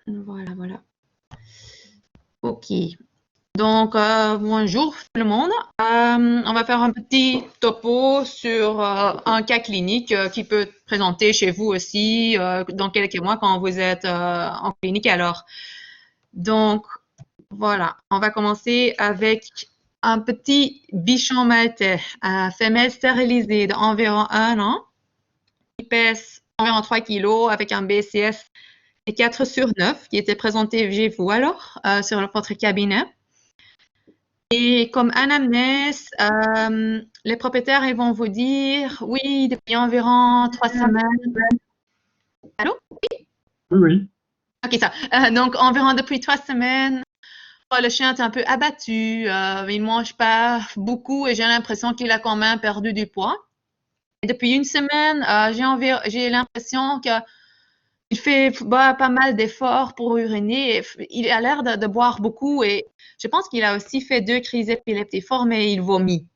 Voilà, voilà. OK. Donc, bonjour tout le monde. On va faire un petit topo sur un cas clinique qui peut être présenté chez vous aussi dans quelques mois quand vous êtes en clinique. Alors, donc, voilà, on va commencer avec un petit bichon maltais, femelle stérilisée d'environ 1 an, qui pèse environ 3 kilos avec un BCS de 4/9 qui était présenté chez vous alors sur votre cabinet. Et comme anamnèse, les propriétaires ils vont vous dire oui, depuis environ 3 semaines. Allô? Oui, oui. Ok, ça. Donc, environ depuis 3 semaines, le chien est un peu abattu, il mange pas beaucoup et j'ai l'impression qu'il a quand même perdu du poids. Et depuis une semaine, j'ai l'impression qu'il fait pas mal d'efforts pour uriner. Il a l'air de boire beaucoup et je pense qu'il a aussi fait 2 crises épileptiformes et il vomit.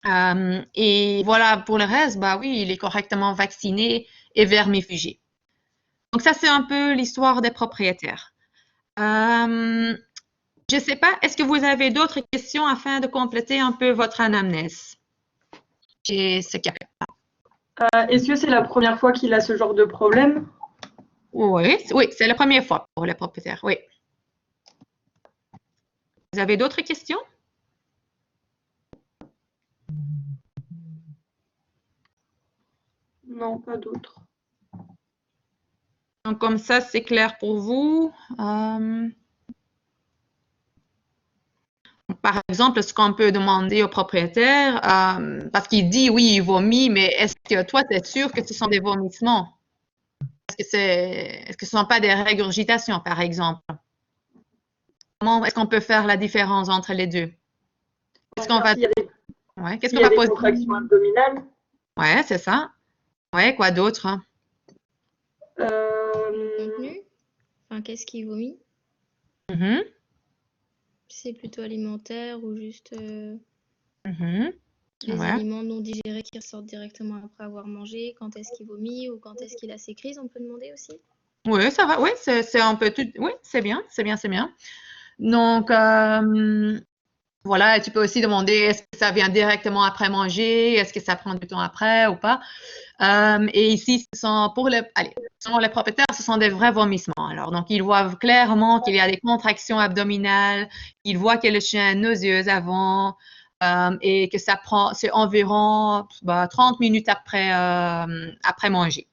Et voilà, pour le reste, bah oui, il est correctement vacciné et vermifugé. Donc ça, c'est un peu l'histoire des propriétaires. Je ne sais pas, est-ce que vous avez d'autres questions afin de compléter un peu votre anamnèse? J'ai ce cas. Est-ce que c'est la première fois qu'il a ce genre de problème? Oui, oui, c'est la première fois pour les propriétaires, oui. Vous avez d'autres questions? Non, pas d'autres. Donc, comme ça, c'est clair pour vous. Par exemple, ce qu'on peut demander au propriétaire, parce qu'il dit oui, il vomit, mais est-ce que toi, tu es sûr que ce sont des vomissements? Est-ce que ce ne sont pas des régurgitations, par exemple? Comment est-ce qu'on peut faire la différence entre les deux? Qu'est-ce qu'on va, ouais, qu'est-ce Il qu'on y a va des poser? contractions abdominales. Ouais, c'est ça. Ouais, quoi d'autre? Contenu? Enfin, qu'est-ce qu'il vomit? Mhm, C'est plutôt alimentaire ou juste mhm, les ouais. aliments non digérés qui ressortent directement après avoir mangé? Quand est-ce qu'il vomit ou quand est-ce qu'il a ses crises? On peut demander aussi? Oui, ça va. Oui, c'est un peu tout. Oui, c'est bien, c'est bien, c'est bien. Donc, voilà, tu peux aussi demander est-ce que ça vient directement après manger? Est-ce que ça prend du temps après ou pas? Et ici, selon les propriétaires, ce sont des vrais vomissements. Alors, donc, ils voient clairement qu'il y a des contractions abdominales, ils voient que le chien est nauséeux avant et que c'est environ 30 minutes après manger.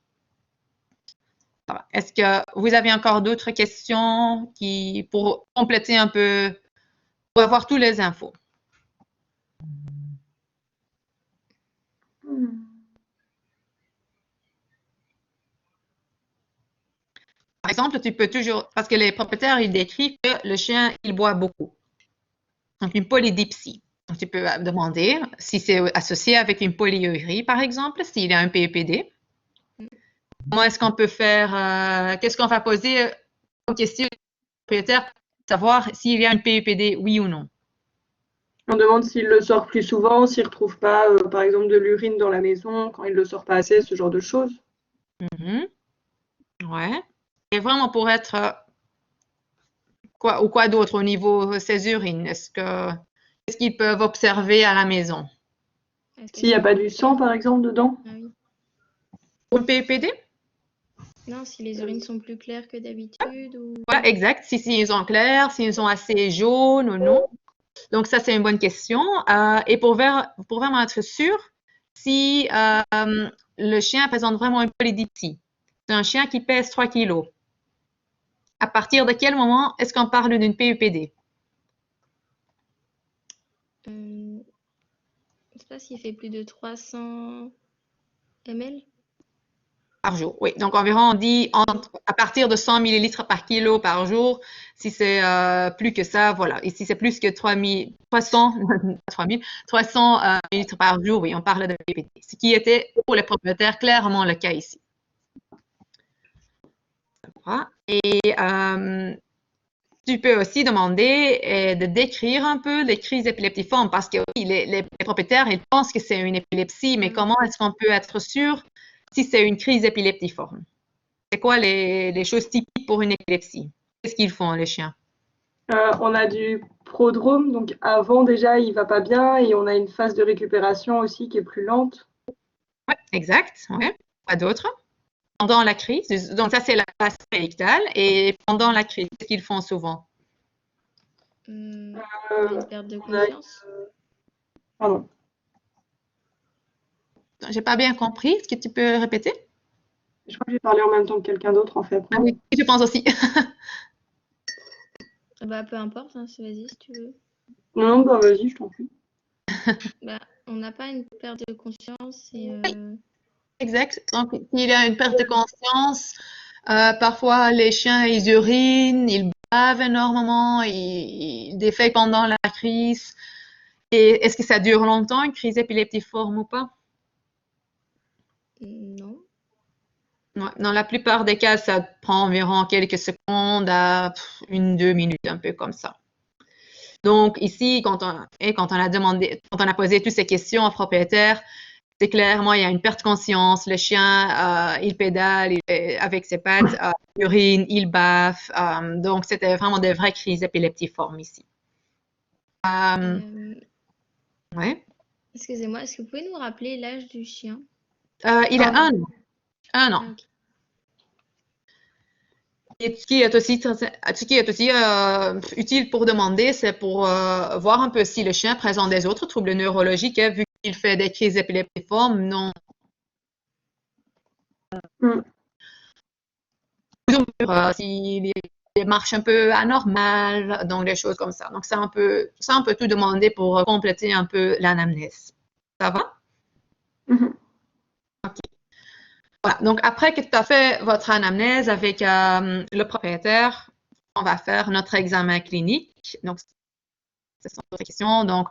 Voilà. Est-ce que vous avez encore d'autres questions pour compléter un peu, pour avoir toutes les infos? Par exemple, tu peux toujours, parce que les propriétaires, ils décrivent que le chien, il boit beaucoup. Donc, une polydipsie. Donc, tu peux demander si c'est associé avec une polyurie, par exemple, s'il y a un PEPD. Comment est-ce qu'on peut faire, qu'est-ce qu'on va poser comme question au propriétaire pour savoir s'il y a un PEPD, oui ou non? On demande s'il le sort plus souvent, s'il ne retrouve pas, par exemple, de l'urine dans la maison, quand il ne le sort pas assez, ce genre de choses. Ouais. Et vraiment pour être quoi d'autre au niveau de ces urines? Qu'est-ce qu'ils peuvent observer à la maison? S'il n'y a pas du sang, par exemple, dedans. Ah oui. Pour le PEPD? Non, si les urines sont plus claires que d'habitude ou... Voilà, exact. Si ils sont clairs, s'ils sont assez jaunes ou non. Donc, ça, c'est une bonne question. Et pour vraiment être sûr, si le chien présente vraiment une polydipsie, c'est un chien qui pèse 3 kilos. À partir de quel moment est-ce qu'on parle d'une PEPD? Je sais pas s'il fait plus de 300 ml. Par jour, oui. Donc, environ, on dit à partir de 100 millilitres par kilo par jour. Si c'est plus que ça, voilà. Et si c'est plus que 300 millilitres par jour, oui, on parle de PPD. Ce qui était pour les propriétaires clairement le cas ici. Voilà. Et tu peux aussi demander de décrire un peu les crises épileptiformes parce que oui, les propriétaires, ils pensent que c'est une épilepsie, mais comment est-ce qu'on peut être sûr si c'est une crise épileptiforme? C'est quoi les choses typiques pour une épilepsie? Qu'est-ce qu'ils font, les chiens? On a du prodrome, donc avant déjà il va pas bien et on a une phase de récupération aussi qui est plus lente. Ouais, exact. Ouais. Quoi d'autre? Pendant la crise, donc ça c'est la phase préictale, et pendant la crise, qu'est-ce qu'ils font souvent? Une perte de On a- conscience. Pardon. J'ai pas bien compris. Est-ce que tu peux répéter? Je crois que j'ai parlé en même temps que quelqu'un d'autre en fait. Ah Non. oui, je pense aussi. Bah, peu importe, hein, vas-y si tu veux. Non, bah vas-y, je t'en prie. Bah, on n'a pas une perte de conscience et Exact. Donc, il y a une perte de conscience. Parfois, les chiens, ils urinent, ils bavent énormément, ils défèquent pendant la crise. Et est-ce que ça dure longtemps, une crise épileptiforme ou pas? non. Ouais, dans la plupart des cas, ça prend environ quelques secondes à 1, 2 minutes, un peu comme ça. Donc ici, quand on a posé toutes ces questions au propriétaire, c'est clairement, il y a une perte de conscience. Le chien, il pédale avec ses pattes, il urine, il baffe. Donc, c'était vraiment des vraies crises épileptiformes ici. Ouais. Excusez-moi, est-ce que vous pouvez nous rappeler l'âge du chien? Il a 1 an. 1 an. Ah, ok. Et ce qui est aussi utile pour demander, c'est pour voir un peu si le chien présente des autres troubles neurologiques, hein, vu qu'il fait des crises épileptiformes, non. Mm. S'il marche un peu anormal, donc des choses comme ça. Donc ça, on peut tout demander pour compléter un peu l'anamnèse. Ça va? Mhm. Voilà. Donc après que tu as fait votre anamnèse avec le propriétaire, on va faire notre examen clinique. Donc, ce sont d'autres questions. Donc,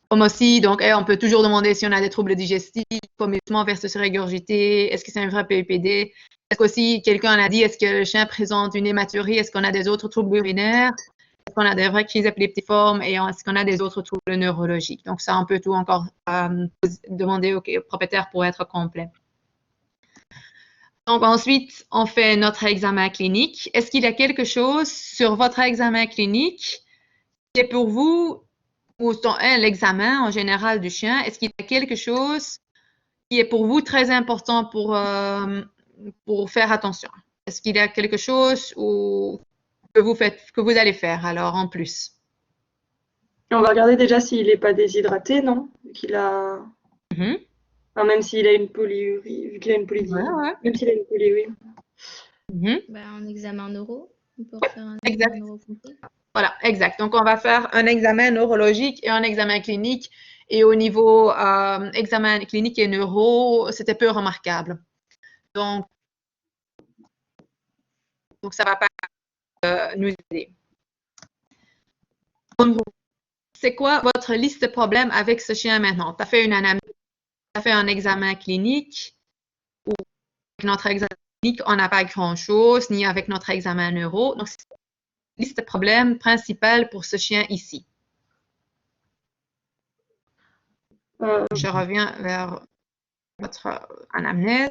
comme aussi, donc, on peut toujours demander si on a des troubles digestifs, vomissement versus régurgité, est-ce que c'est un vrai PEPD? Est-ce qu'aussi, quelqu'un a dit, est-ce que le chien présente une hématurie? Est-ce qu'on a des autres troubles urinaires? Est-ce qu'on a des vraies crises épileptiformes? Et est-ce qu'on a des autres troubles neurologiques? Donc, ça, on peut tout encore demander au propriétaire pour être complet. Donc, ensuite, on fait notre examen clinique. Est-ce qu'il y a quelque chose sur votre examen clinique qui est pour vous, ou l'examen en général du chien, est-ce qu'il y a quelque chose qui est pour vous très important pour faire attention? Est-ce qu'il y a quelque chose que vous allez faire alors en plus? On va regarder déjà s'il n'est pas déshydraté, non? Vu qu'il a... Mhm. Enfin, même s'il a une polyurie, vu qu'il a une Ouais, polyurie. ouais. Même s'il a une polyurie. Mhm. Bah, un examen neuro. On peut refaire un Exact. examen neuro complet. Voilà, exact. Donc, on va faire un examen neurologique et un examen clinique. Et au niveau examen clinique et neuro, c'était peu remarquable. Donc ça ne va pas nous aider. C'est quoi votre liste de problèmes avec ce chien maintenant? Tu as fait une anamnèse, tu as fait un examen clinique, ou avec notre examen clinique, on n'a pas grand-chose, ni avec notre examen neuro. Donc, c'est la liste de problèmes principale pour ce chien ici. Je reviens vers votre anamnèse.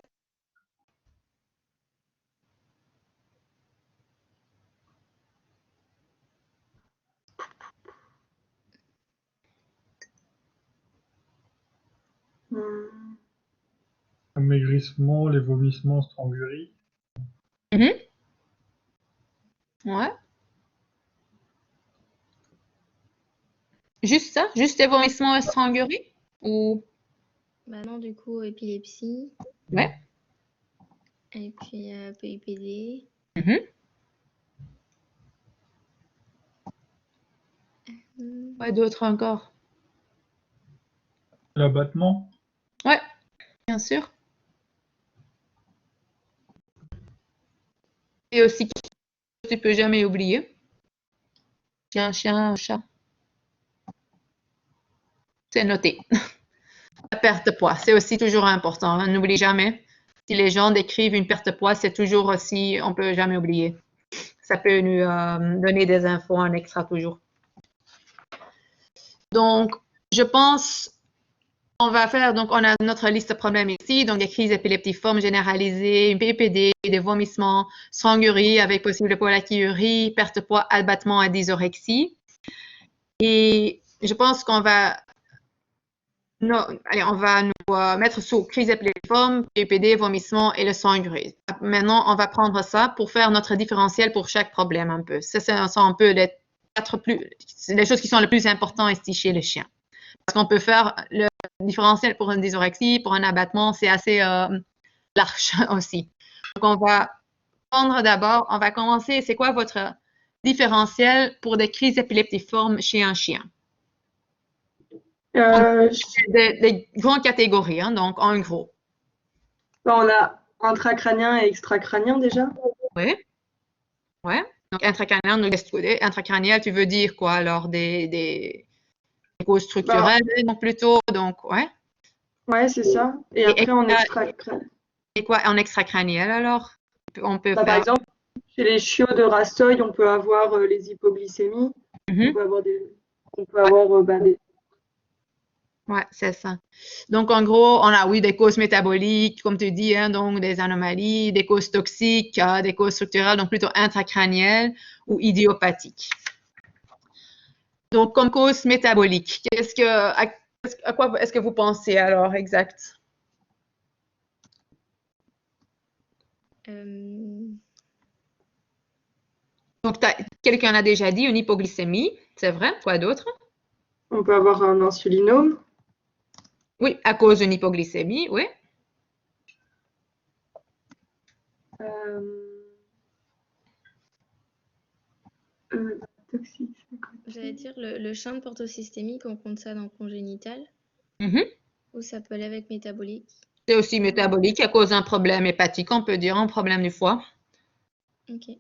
Amaigrissement, les vomissements, strangurie. Ouais. Juste ça? Juste les vomissements et strangurie? Ou... Bah non, du coup, épilepsie. Ouais. Et puis PIPD. Ouais, d'autres encore. L'abattement. Ouais, bien sûr. Et aussi, tu peux jamais oublier. Chien, un chat. C'est noté. La perte de poids, c'est aussi toujours important. Hein. N'oublie jamais. Si les gens décrivent une perte de poids, c'est toujours aussi, on peut jamais oublier. Ça peut nous donner des infos en extra toujours. Donc, je pense On va faire, donc on a notre liste de problèmes ici, donc des crises épileptiformes généralisées, une PPD, des vomissements, strangurie avec possible pollakiurie, perte de poids, abattement et dysorexie. Et je pense qu'on va, on va nous mettre sous crise épileptiforme, PPD, vomissement et le strangurie. Maintenant, on va prendre ça pour faire notre différentiel pour chaque problème un peu. Ça, sont un peu les choses qui sont les plus importantes ici chez le chien. Parce qu'on peut faire le différentiel pour une dysorexie, pour un abattement, c'est assez large aussi. Donc, on va prendre d'abord, on va commencer, c'est quoi votre différentiel pour des crises épileptiformes chez un chien? Des grandes catégories, hein, donc en gros. On a intracrânien et extracrânien déjà. Oui. Ouais. Donc intracrânial, tu veux dire quoi alors? Des causes structurelles, donc plutôt, donc ouais. Ouais, c'est ça. Et après, en extracrânien. Et quoi en extracrâniel alors? On peut Par faire. exemple, chez les chiots de Rastoy, on peut avoir les hypoglycémies. On peut avoir des. Ouais, c'est ça. Donc, en gros, on a, oui, des causes métaboliques, comme tu dis, hein, donc des anomalies, des causes toxiques, des causes structurelles, donc plutôt intracrâniennes ou idiopathiques. Donc, comme cause métabolique, à quoi est-ce que vous pensez alors, exact? Donc, quelqu'un a déjà dit une hypoglycémie, c'est vrai, quoi d'autre? On peut avoir un insulinome. Oui, à cause d'une hypoglycémie, oui. Toxique. J'allais dire le chien de portosystémique, on compte ça dans congénital. Ou ça peut aller avec métabolique. C'est aussi métabolique à cause d'un problème hépatique, on peut dire, un problème du foie. Ok.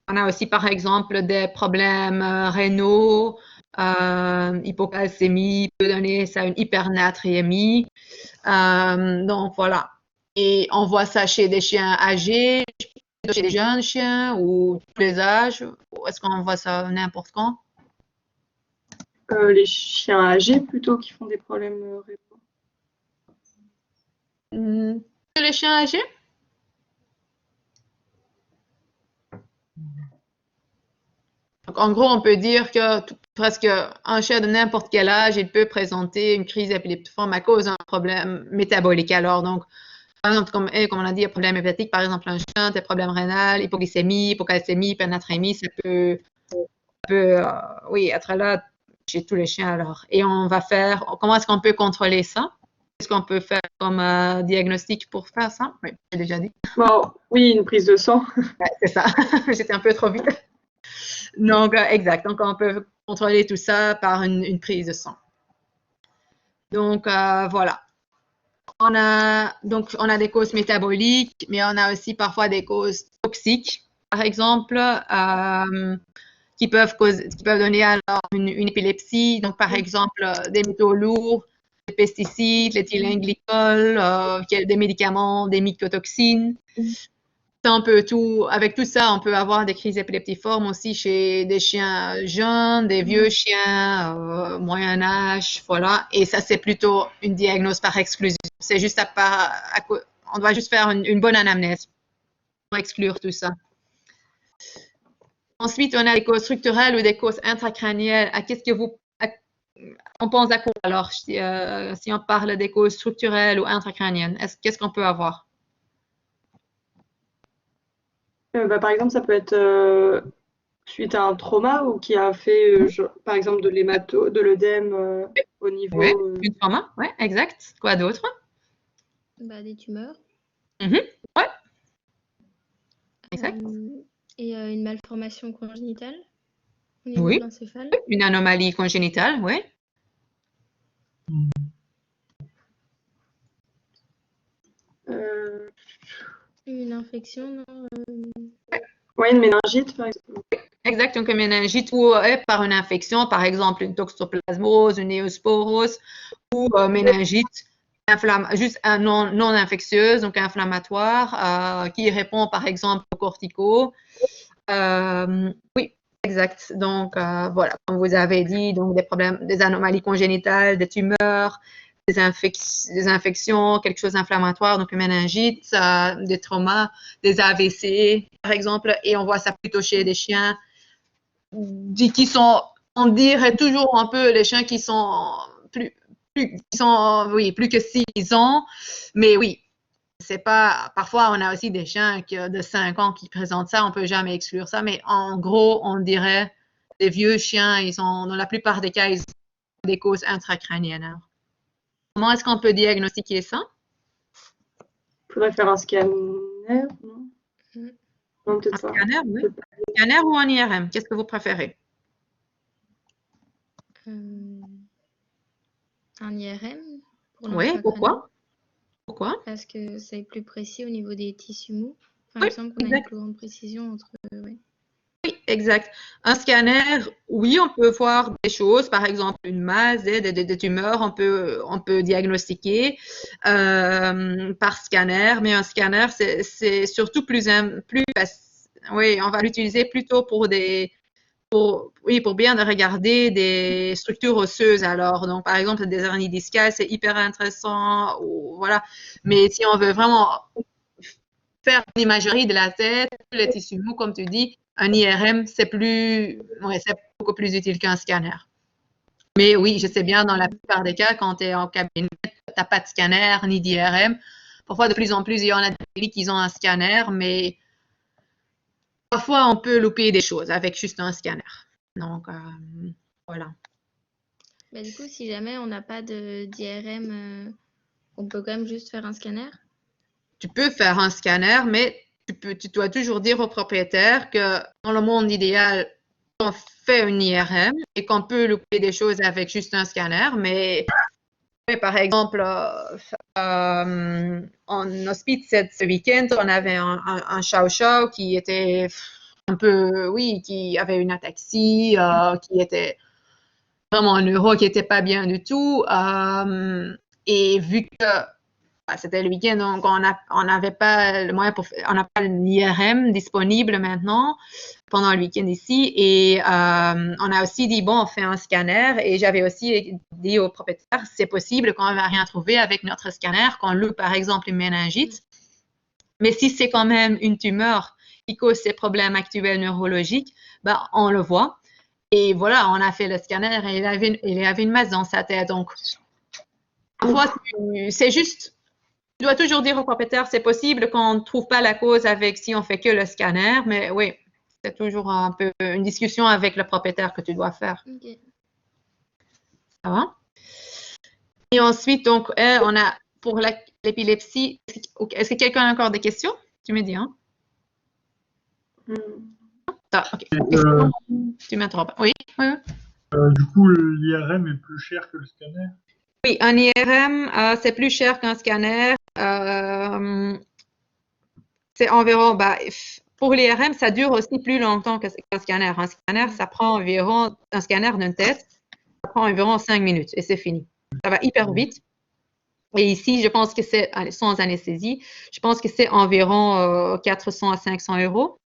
On a aussi, par exemple, des problèmes rénaux, hypocalcémie peut donner ça une hypernatrémie. Donc, voilà. Et on voit ça chez des chiens âgés, chez des jeunes chiens ou tous les âges. Est-ce qu'on voit ça n'importe quand? Les chiens âgés plutôt qui font des problèmes rénaux. Les chiens âgés? Donc, en gros, on peut dire que presque un chien de n'importe quel âge, il peut présenter une crise épileptiforme à cause d'un problème métabolique. Alors, donc, par exemple, comme on a dit, un problème hépatique, par exemple, un chien, des problèmes rénaux, hypoglycémie, hypocalcémie, hypernatrémie, ça peut oui, être là chez tous les chiens alors. Et on va faire, comment est-ce qu'on peut contrôler ça? Qu'est-ce qu'on peut faire comme diagnostic pour faire ça? Oui, j'ai déjà dit. Bon, oui, une prise de sang. Ouais, c'est ça. J'étais un peu trop vite. Donc, exact. Donc, on peut contrôler tout ça par une prise de sang. Donc, voilà. On a des causes métaboliques, mais on a aussi parfois des causes toxiques. Par exemple, qui peuvent donner alors une épilepsie. Donc, par exemple, des métaux lourds, des pesticides, l'éthylène-glycol, des médicaments, des mycotoxines. Un peu tout. Avec tout ça, on peut avoir des crises épileptiformes aussi chez des chiens jeunes, des vieux chiens, moyen âge, voilà. Et ça, c'est plutôt une diagnose par exclusion. C'est juste on doit juste faire une bonne anamnèse pour exclure tout ça. Ensuite, on a des causes structurelles ou des causes intracrâniennes. On pense à quoi alors si on parle des causes structurelles ou intracrâniennes? Qu'est-ce qu'on peut avoir? Par exemple, ça peut être suite à un trauma ou qui a fait, par exemple, de l'œdème au niveau. Oui, une trauma, oui, exact. Quoi d'autre? Des tumeurs. Ouais. Exact. Et une malformation congénitale au niveau Oui. de l'encéphale. Une anomalie congénitale, oui. Une infection, non? Oui, une méningite, par exemple. Exact, donc une méningite ou par une infection, par exemple une toxoplasmose, une néosporose ou méningite juste un non infectieuse, donc inflammatoire, qui répond par exemple aux corticaux. Oui, exact. Donc voilà, comme vous avez dit, donc des problèmes, des anomalies congénitales, des tumeurs, des infections, quelque chose d'inflammatoire, donc une méningite, des traumas, des AVC par exemple, et on voit ça plutôt chez des chiens qui sont, on dirait toujours un peu les chiens qui sont plus que 6 ans, mais oui, c'est pas, parfois on a aussi des chiens de 5 ans qui présentent ça, on peut jamais exclure ça, mais en gros, on dirait des vieux chiens, dans la plupart des cas, ils ont des causes intracrâniennes. Alors, comment est-ce qu'on peut diagnostiquer ça? Il faudrait faire un scanner, non? Non, peut-être pas. Scanner, oui. Scanner ou un IRM? Qu'est-ce que vous préférez? Un IRM pour Oui, pourquoi? Pourquoi? Parce que c'est plus précis au niveau des tissus mous. Enfin, oui, il me semble qu'on a une plus grande précision entre... Ouais. Oui, exact. Un scanner, oui, on peut voir des choses, par exemple une masse, des tumeurs, on peut diagnostiquer par scanner, mais un scanner, c'est surtout oui, on va l'utiliser plutôt pour bien regarder des structures osseuses. Alors, donc par exemple des hernies discales, c'est hyper intéressant, voilà. Mais si on veut vraiment faire une imagerie de la tête, les tissus mous, comme tu dis, un IRM, c'est beaucoup plus utile qu'un scanner. Mais oui, je sais bien, dans la plupart des cas, quand tu es en cabinet, tu n'as pas de scanner ni d'IRM. Parfois, de plus en plus, il y en a des cliniques qui ont un scanner, mais parfois, on peut louper des choses avec juste un scanner. Donc, voilà. Bah, du coup, si jamais on n'a pas d'IRM, on peut quand même juste faire un scanner? Tu peux faire un scanner, mais tu dois toujours dire au propriétaire que dans le monde idéal, on fait une IRM et qu'on peut louper des choses avec juste un scanner, mais par exemple, en hospice ce week-end, on avait un chow-chow qui était un peu, oui, qui avait une ataxie, qui était vraiment un neuro qui n'était pas bien du tout. Et vu que c'était le week-end, donc on n'avait pas le moyen on n'a pas l'IRM disponible maintenant pendant le week-end ici. Et on a aussi dit, bon, on fait un scanner. Et j'avais aussi dit au propriétaire, c'est possible qu'on ne va rien trouver avec notre scanner, qu'on loupe par exemple une méningite. Mais si c'est quand même une tumeur qui cause ces problèmes actuels neurologiques, ben, on le voit. Et voilà, on a fait le scanner et il avait une masse dans sa tête. Donc, parfois, c'est juste... Tu dois toujours dire au propriétaire, c'est possible qu'on ne trouve pas la cause si on fait que le scanner, mais oui, c'est toujours un peu une discussion avec le propriétaire que tu dois faire. Okay. Ça va? Et ensuite, donc, on a pour l'épilepsie, est-ce que quelqu'un a encore des questions? Tu me dis, hein? Ok. Tu m'interromps. Oui. Du coup, l'IRM est plus cher que le scanner? Oui, un IRM, c'est plus cher qu'un scanner. C'est environ, pour l'IRM, ça dure aussi plus longtemps qu'un scanner. Un scanner, ça prend environ, un scanner d'une tête, ça prend environ 5 minutes et c'est fini. Ça va hyper vite. Et ici, je pense que c'est, sans anesthésie, je pense que c'est environ 400 à 500 euros.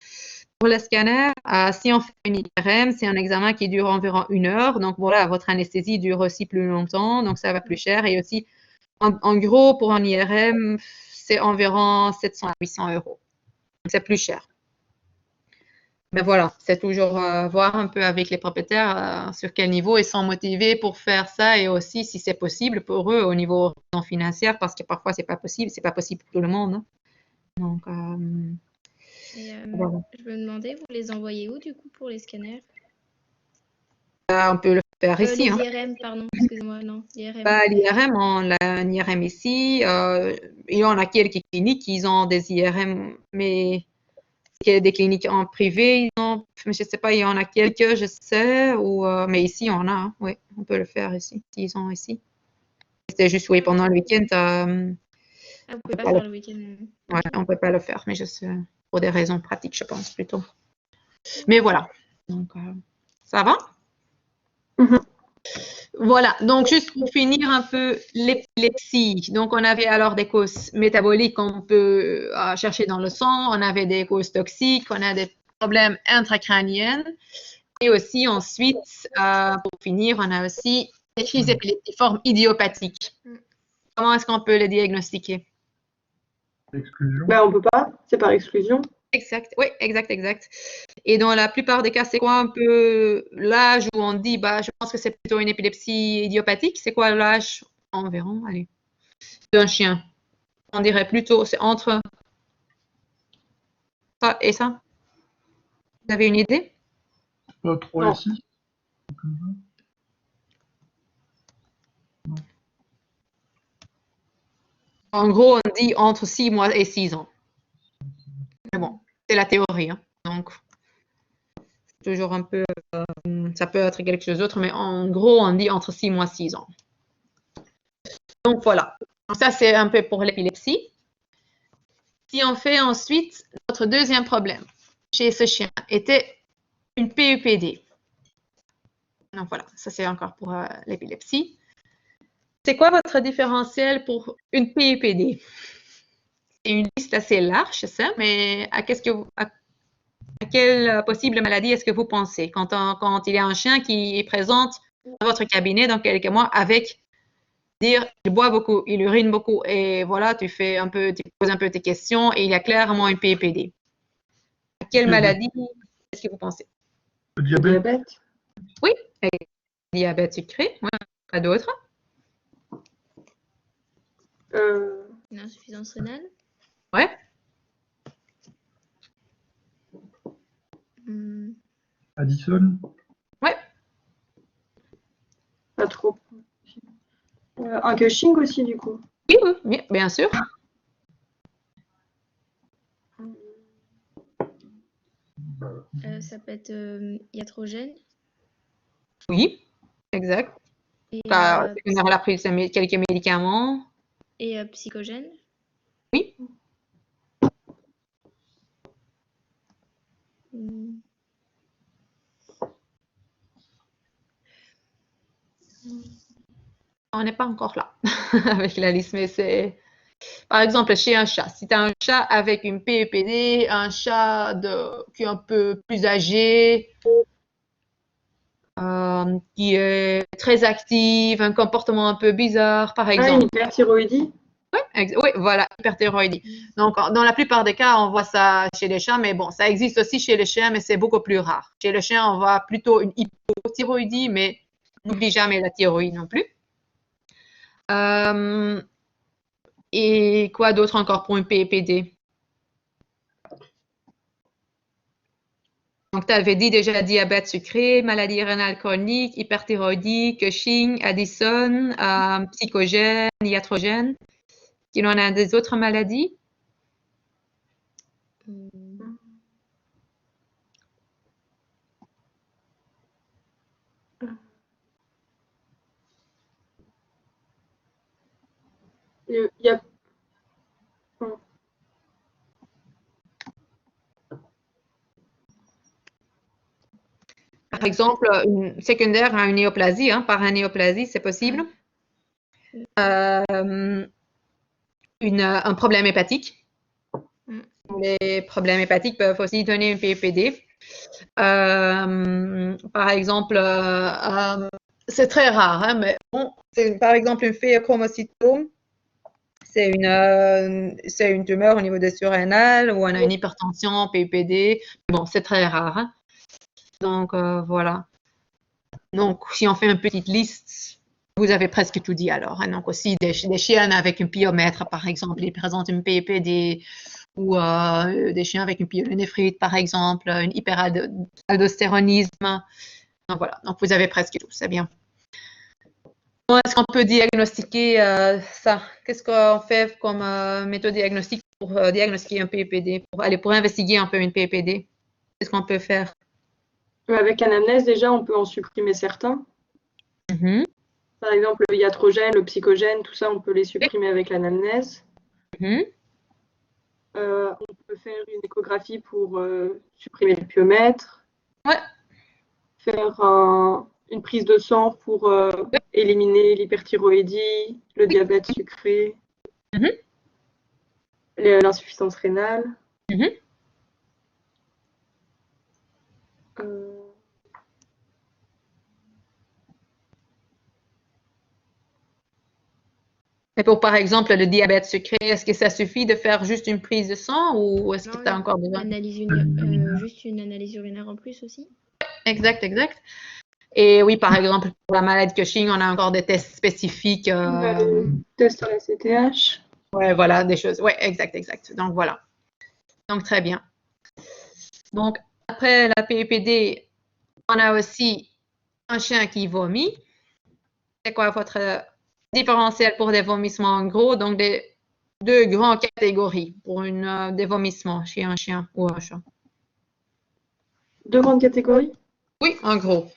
Pour le scanner, si on fait une IRM, c'est un examen qui dure environ 1 heure. Donc voilà, votre anesthésie dure aussi plus longtemps, donc ça va plus cher. Et aussi, en gros, pour un IRM, c'est environ 700 à 800 euros. C'est plus cher. Mais voilà, c'est toujours voir un peu avec les propriétaires sur quel niveau ils sont motivés pour faire ça et aussi si c'est possible pour eux au niveau financier parce que parfois c'est pas possible pour tout le monde. Hein. Donc, voilà. Je me demandais, vous les envoyez où du coup pour les scanners? On peut le faire ici. Les IRM, pardon, excusez-moi, non, l'IRM. L'IRM, on a un IRM ici. Il y en a quelques cliniques qui ont des IRM, mais des cliniques en privé, je ne sais pas, il y en a quelques, je sais, mais ici, on a, hein, oui, on peut le faire ici, s'ils ont ici. C'était juste, oui, pendant le week-end. Vous ne pouvez pas faire le week-end. Ouais, on ne peut pas le faire, mais je sais, pour des raisons pratiques, je pense, plutôt. Mais voilà, donc, ça va? Voilà, donc juste pour finir un peu l'épilepsie. Donc on avait alors des causes métaboliques qu'on peut chercher dans le sang, on avait des causes toxiques, on a des problèmes intracrâniens et aussi ensuite, pour finir, on a aussi des crises épileptiformes idiopathiques. Comment est-ce qu'on peut les diagnostiquer? Exclusion. Ben, on peut pas, c'est par exclusion. Exact, oui, exact. Et dans la plupart des cas, c'est quoi un peu l'âge où on dit, bah, je pense que c'est plutôt une épilepsie idiopathique. C'est quoi l'âge environ, allez, d'un chien? On dirait plutôt, c'est entre ça et ça. Vous avez une idée? Pas 3 Non. et 6. En gros, on dit entre 6 mois et 6 ans. Mais bon, c'est la théorie, hein. Donc, toujours un peu, ça peut être quelque chose d'autre, mais en gros, on dit entre 6 mois et 6 ans. Donc, voilà. Donc, ça, c'est un peu pour l'épilepsie. Si on fait ensuite, notre deuxième problème chez ce chien était une PEPD. Donc, voilà, ça, c'est encore pour l'épilepsie. C'est quoi votre différentiel pour une PEPD? C'est une liste assez large, ça, mais à quelle possible maladie est-ce que vous pensez quand il y a un chien qui est présent dans votre cabinet dans quelques mois avec dire il boit beaucoup, il urine beaucoup et voilà, tu poses un peu tes questions et il y a clairement une PEPD. À quelle maladie est-ce que vous pensez? Le diabète. Diabète. Oui, diabète sucré, ouais, pas d'autre. Une insuffisance rénale. Ouais. Addison. Ouais. Pas trop. Un Cushing aussi, du coup. Oui, bien sûr. Ça peut être iatrogène. Oui, exact. Et, On a pris quelques médicaments. Et psychogène. Oui. On n'est pas encore là avec la liste, mais c'est... Par exemple, chez un chat, si tu as un chat avec une PEPD, un chat qui est un peu plus âgé, qui est très actif, un comportement un peu bizarre, par exemple. Une hyperthyroïdie. Oui, voilà, hyperthyroïdie. Donc, dans la plupart des cas, on voit ça chez les chats, mais bon, ça existe aussi chez les chiens, mais c'est beaucoup plus rare. Chez le chien, on voit plutôt une hypothyroïdie, mais n'oublie jamais la thyroïde non plus. Et quoi d'autre encore pour une PEPD? Donc, tu avais dit déjà diabète sucré, maladie rénale chronique, hyperthyroïdie, Cushing, Addison, psychogène, iatrogène. Il y en a des autres maladies? Il y a... Par exemple, une secondaire à une néoplasie, par une néoplasie, c'est possible. Un problème hépatique. Les problèmes hépatiques peuvent aussi donner une PEPD. Par exemple, c'est très rare, mais bon, par exemple une phéochromocytome. C'est une tumeur au niveau des surrénales où on a une hypertension, PEPD. Bon, c'est très rare. Donc, voilà. Donc, si on fait une petite liste, vous avez presque tout dit alors. Donc, aussi des chiens avec un pyomètre, par exemple, ils présentent une PEPD ou des chiens avec une pyélonéphrite, par exemple, une hyperaldostéronisme. Donc, voilà. Donc, vous avez presque tout. C'est bien. Comment est-ce qu'on peut diagnostiquer ça? Qu'est-ce qu'on fait comme méthode diagnostique pour diagnostiquer un PEPD, pour investiguer un peu une PEPD? Qu'est-ce qu'on peut faire? Avec anamnèse, déjà, on peut en supprimer certains. Par exemple, le iatrogène, le psychogène, tout ça, on peut les supprimer avec l'anamnèse. On peut faire une échographie pour supprimer le pyomètre. Ouais. Faire une prise de sang pour éliminer l'hyperthyroïdie, le diabète sucré, l'insuffisance rénale. Et pour, par exemple, le diabète sucré, est-ce que ça suffit de faire juste une prise de sang ou est-ce que tu as encore besoin? Juste une analyse urinaire en plus aussi. Exact. Et oui, par exemple, pour la maladie de Cushing, on a encore des tests spécifiques. Test à la CTH. Ouais, voilà, des choses. Ouais, exact. Donc, voilà. Donc, très bien. Donc, après la PEPD, on a aussi un chien qui vomit. C'est quoi votre différentiel pour des vomissements en gros? Donc, deux grandes catégories pour des vomissements chez un chien ou un chat. Deux grandes catégories? Oui, en gros.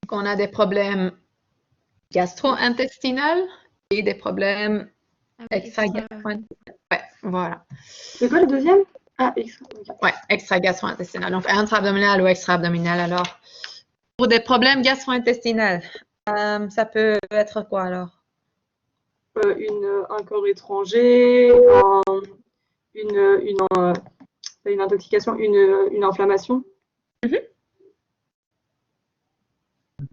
Donc, on a des problèmes gastro-intestinaux et des problèmes extra-gastro-intestinaux. Ouais, voilà. C'est quoi le deuxième? Ah, extra. Okay. Ouais, extra-gastro-intestinal. Donc, intra-abdominal ou extra-abdominal. Alors, pour des problèmes gastro-intestinaux, ça peut être quoi alors? Un corps étranger, une intoxication, une inflammation. Une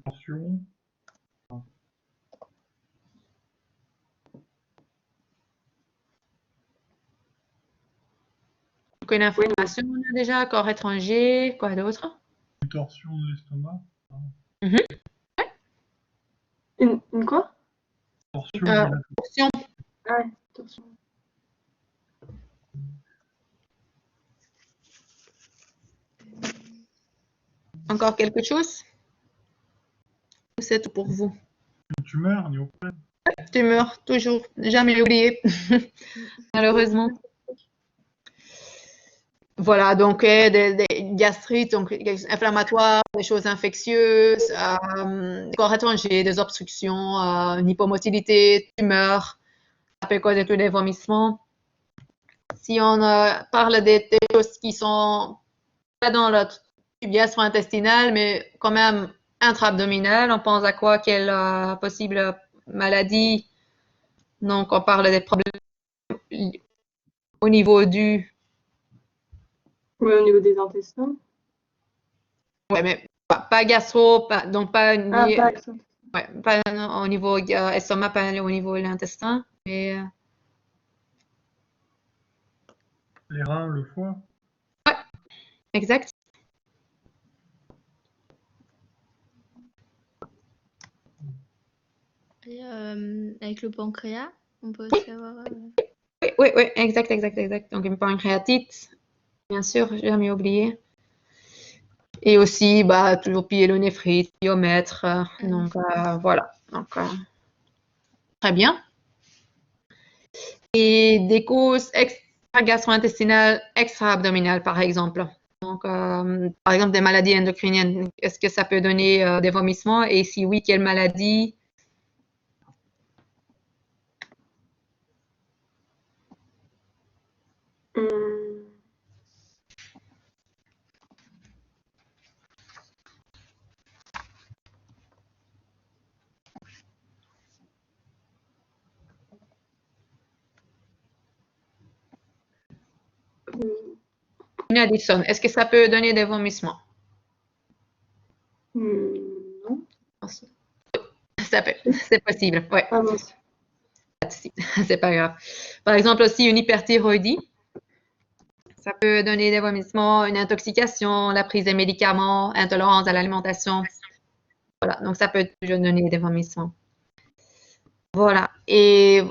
tension. Donc, une inflammation, on a déjà, corps étranger, quoi d'autre? Une torsion de l'estomac. Une quoi? Torsion. Ouais, torsion. Encore quelque chose? C'est tout pour vous. Une tumeur, néoplasme. Tumeur, toujours, jamais oublié, malheureusement. Voilà, donc des gastrites, donc inflammatoires, des choses infectieuses, des corps étrangers, des obstructions, une hypomotilité, tumeur, ça peut causer tous les vomissements. Si on parle des choses qui sont pas dans le tube gastro-intestinal, mais quand même intra-abdominal, on pense à quoi? Quelle possible maladie? Donc, on parle des problèmes au niveau du... Oui, au niveau des intestins. Ouais, mais pas gastro, donc pas, pas au niveau estomac, pas au niveau de l'intestin. Mais... Les reins, le foie. Ouais, exact. Et avec le pancréas, on peut aussi avoir... Oui, exact. Donc une pancréatite, bien sûr, j'ai jamais oublié. Et aussi, toujours pyélonéphrite, pyomètre. Donc voilà. Donc, très bien. Et des causes extra-gastro-intestinales, extra-abdominales, par exemple. Donc, par exemple, des maladies endocriniennes, est-ce que ça peut donner des vomissements? Et si oui, quelle maladie? Une Addison, est-ce que ça peut donner des vomissements? Non. Ça peut, c'est possible, ouais. Ah bon. C'est pas grave. Par exemple, aussi une hyperthyroïdie. Ça peut donner des vomissements, une intoxication, la prise des médicaments, intolérance à l'alimentation. Voilà, donc ça peut toujours donner des vomissements. Voilà, et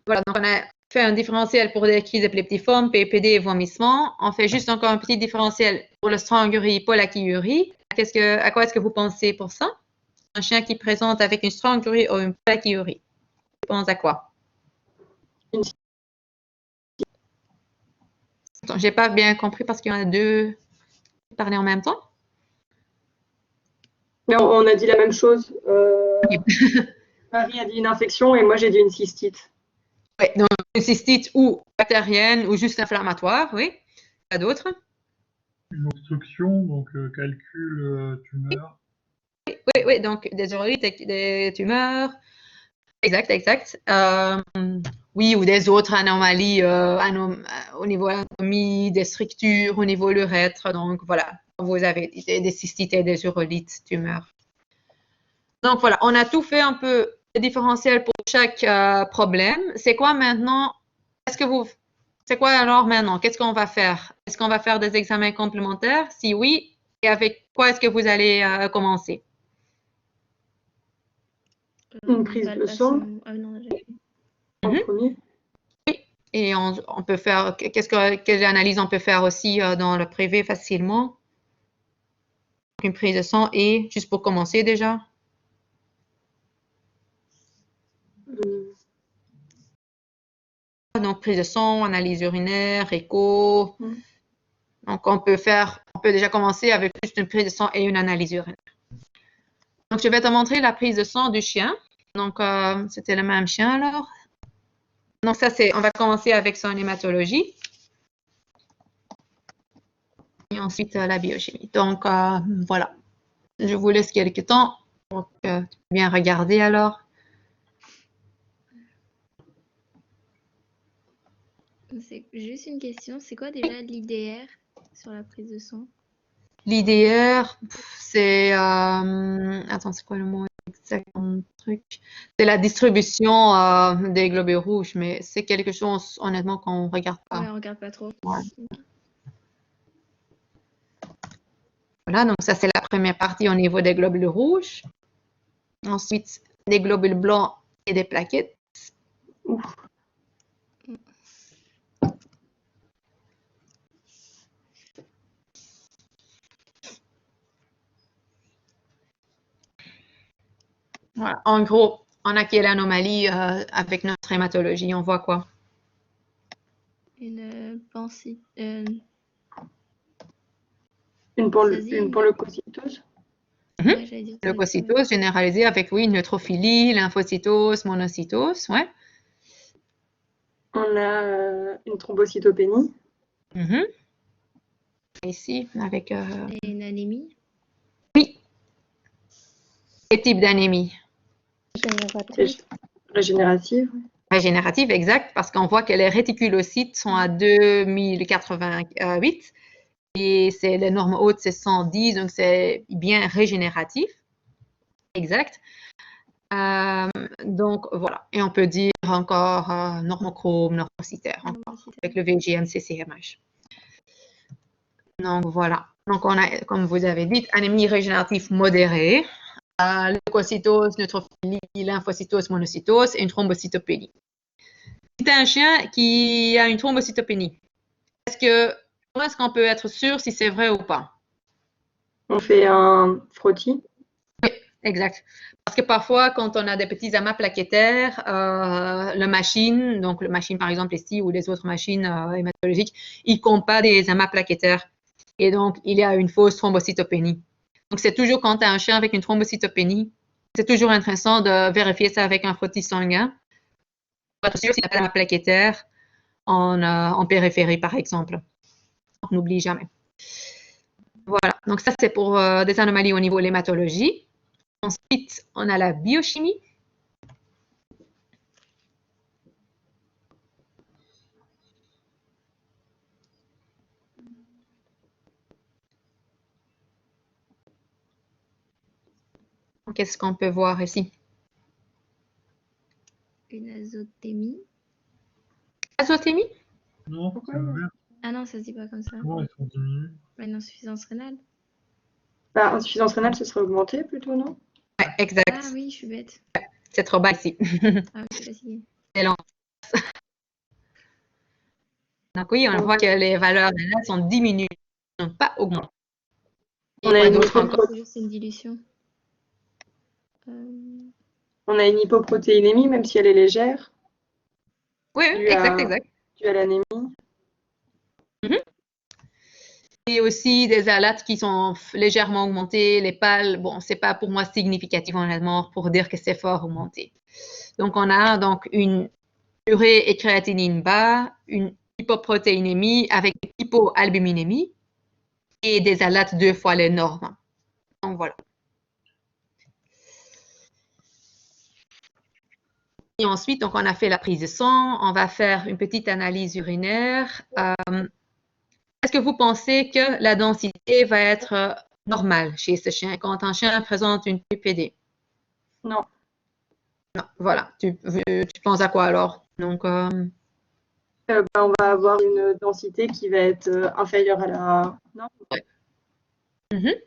voilà, donc on a fait un différentiel pour des crises épileptiformes, PEPD et vomissements. On fait juste encore un petit différentiel pour le strangurie, polachyurie. À quoi est-ce que vous pensez pour ça? Un chien qui présente avec une strangurie ou une polachyurie. Tu penses à quoi? J'ai pas bien compris parce qu'il y en a deux qui parlaient en même temps. Mais on a dit la même chose. Marie a dit une infection et moi j'ai dit une cystite. Ouais, donc une cystite ou bactérienne ou juste inflammatoire, oui. Pas d'autres? Une obstruction, donc calcul, tumeur. Oui, donc des urolites, des tumeurs. Exact. Oui, ou des autres anomalies au niveau anatomie, des structures, au niveau de l'urètre. Donc voilà, vous avez des cystites, des urolites, tumeurs. Donc voilà, on a tout fait un peu différentiel pour chaque problème. C'est quoi maintenant? C'est quoi alors maintenant? Qu'est-ce qu'on va faire? Est-ce qu'on va faire des examens complémentaires? Si oui, et avec quoi est-ce que vous allez commencer? Une prise de sang en premier. Oui, et on peut faire, quelle analyse on peut faire aussi dans le privé facilement? Une prise de sang et, juste pour commencer déjà. Donc, prise de sang, analyse urinaire, écho. Donc, on peut déjà commencer avec juste une prise de sang et une analyse urinaire. Donc, je vais te montrer la prise de sang du chien. Donc, c'était le même chien alors. Donc, on va commencer avec son hématologie. Et ensuite, la biochimie. Donc, voilà. Je vous laisse quelques temps pour que tu puisses bien regarder alors. C'est juste une question. C'est quoi déjà l'IDR sur la prise de sang? L'IDR, c'est... attends, c'est quoi le mot exact? C'est la distribution des globules rouges, mais c'est quelque chose, honnêtement, qu'on ne regarde pas. Ouais, on regarde pas trop. Ouais. Voilà, donc ça, c'est la première partie au niveau des globules rouges. Ensuite, des globules blancs et des plaquettes. Ouf. Voilà. En gros, on a quelle anomalie avec notre hématologie? On voit quoi? Une pensée. Une leucocytose. Ouais, j'allais dire ça aussi, Leucocytose ouais. généralisée avec, oui, neutrophilie, lymphocytose, monocytose, ouais. On a une thrombocytopénie. Ici, avec... Et une anémie. Oui. Quel type d'anémie? Régénérative. Régénérative, exact, parce qu'on voit que les réticulocytes sont à 2088 et les normes hautes, c'est 110, donc c'est bien régénératif. Exact. Donc, voilà. Et on peut dire encore normochrome, normocytaire, avec le VGM-CCMH. Donc, voilà. Donc, on a, comme vous avez dit, anémie régénérative modérée, leucocytose, neutrophilie, lymphocytose, monocytose et une thrombocytopénie. Si tu as un chien qui a une thrombocytopénie, comment est-ce qu'on peut être sûr si c'est vrai ou pas? On fait un frottis. Oui, exact. Parce que parfois, quand on a des petits amas plaquettaires, la machine, donc la machine par exemple ici ou les autres machines hématologiques, ils ne comptent pas des amas plaquettaires. Et donc, il y a une fausse thrombocytopénie. Donc, c'est toujours quand tu as un chien avec une thrombocytopénie, c'est toujours intéressant de vérifier ça avec un frottis sanguin pour être sûr s'il n'y a pas d'amas plaquettaire en périphérie, par exemple. On n'oublie jamais. Voilà, donc ça, c'est pour des anomalies au niveau de l'hématologie. Ensuite, on a la biochimie. Qu'est-ce qu'on peut voir ici? Une azotémie. Azotémie? Non, c'est ouvert. Ah non, ça se dit pas comme ça. Non, ils sont diminués. Une insuffisance rénale. Bah, insuffisance rénale, ce serait augmenté plutôt, non? Ouais, exact. Ah oui, je suis bête. C'est trop bas ici. Ah oui, je suis fatiguée. C'est lent. Donc oui, on voit que les valeurs rénales sont diminuées, donc pas augmentées. On a c'est une dilution. On a une hypoprotéinémie, même si elle est légère. Oui, exact. Due à l'anémie. Et aussi des alates qui sont légèrement augmentées, les pales, bon, c'est pas pour moi significatif honnêtement pour dire que c'est fort augmenté. Donc on a donc une urée et créatinine bas, une hypoprotéinémie avec une hypoalbuminémie et des alates 2 fois les normes. Donc voilà. Et ensuite, donc, on a fait la prise de sang, on va faire une petite analyse urinaire. Est-ce que vous pensez que la densité va être normale chez ce chien quand un chien présente une PUPD? Non. Non, voilà. Tu penses à quoi alors? Donc, On va avoir une densité qui va être inférieure à la norme. ouais.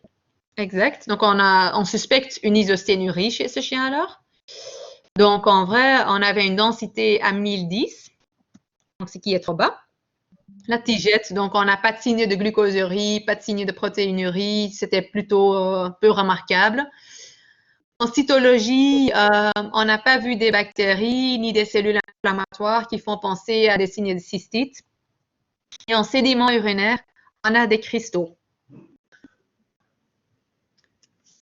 Exact. Donc, on suspecte une isosténurie chez ce chien alors. Donc, en vrai, on avait une densité à 1010, donc ce qui est trop bas. La tigette, donc on n'a pas de signe de glucosurie, pas de signe de protéinurie, c'était plutôt peu remarquable. En cytologie, on n'a pas vu des bactéries ni des cellules inflammatoires qui font penser à des signes de cystite. Et en sédiment urinaire, on a des cristaux.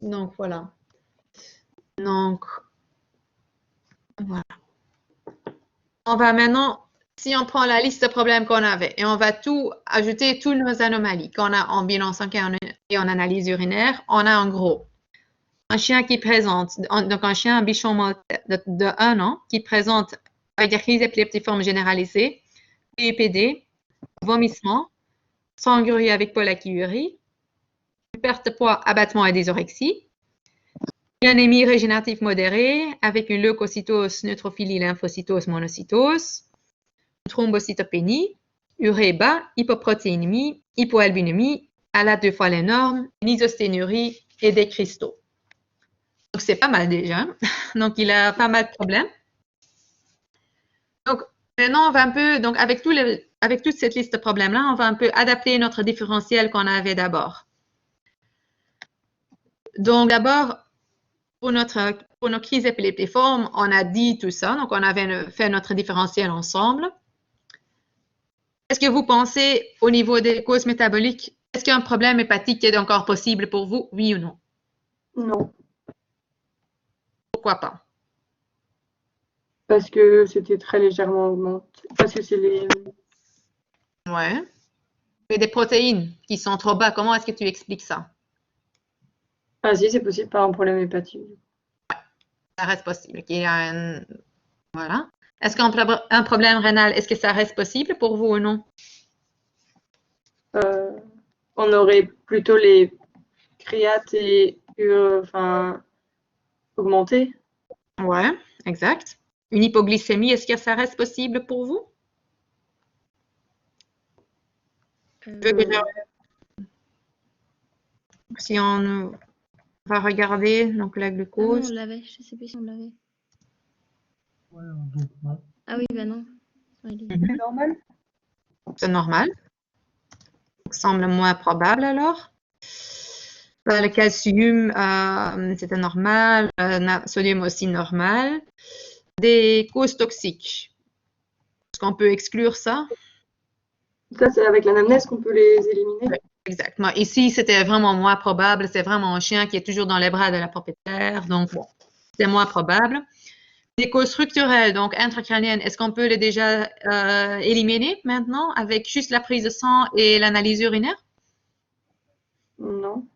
Donc voilà. Donc voilà. On va maintenant, si on prend la liste de problèmes qu'on avait et on va tout ajouter, toutes nos anomalies qu'on a en bilan sanguin et en analyse urinaire, on a en gros un chien qui présente, donc un chien, un bichon maltais de 1 an qui présente avec des crises épileptiformes généralisées, PUPD, vomissement, sanguinurie avec pollakiurie, perte de poids, abattement et désorexie, une anémie régénérative modérée avec une leucocytose, neutrophilie, lymphocytose, monocytose, une thrombocytopénie, urée bas, hypoprotéinémie, hypoalbuminémie, alate 2 fois les normes, une isosténurie et des cristaux. Donc, c'est pas mal déjà. Donc, il a pas mal de problèmes. Donc, maintenant, on va un peu, donc avec toute cette liste de problèmes-là, on va un peu adapter notre différentiel qu'on avait d'abord. Donc, d'abord, pour nos crises épileptiformes, on a dit tout ça. Donc, on avait fait notre différentiel ensemble. Est-ce que vous pensez, au niveau des causes métaboliques, est-ce qu'un problème hépatique est encore possible pour vous, oui ou non? Non. Pourquoi pas? Parce que c'était très légèrement augmenté. Parce que c'est les... Ouais. Et des protéines qui sont trop bas, comment est-ce que tu expliques ça? Ah si, c'est possible par un problème hépatique. Ça reste possible. Voilà. Est-ce qu'un problème rénal, est-ce que ça reste possible pour vous ou non? On aurait plutôt les créates et augmentés. Ouais, exact. Une hypoglycémie, est-ce que ça reste possible pour vous? Si on va regarder donc la Ah non, glucose. on l'avait. Je sais plus si on l'avait. Ouais, donc non. Ah oui, bah non. Ouais, Mhm. Normal. C'est normal. Ça semble moins probable alors. Le calcium, c'était normal. Sodium aussi normal. Des causes toxiques. Est-ce qu'on peut exclure ça? Ça, c'est avec l'anamnèse qu'on peut les éliminer. Oui, exactement. Ici, c'était vraiment moins probable. C'est vraiment un chien qui est toujours dans les bras de la propriétaire. Donc, bon, c'est moins probable. Des causes structurelles, donc intracrâniennes, est-ce qu'on peut les déjà éliminer maintenant avec juste la prise de sang et l'analyse urinaire? Non.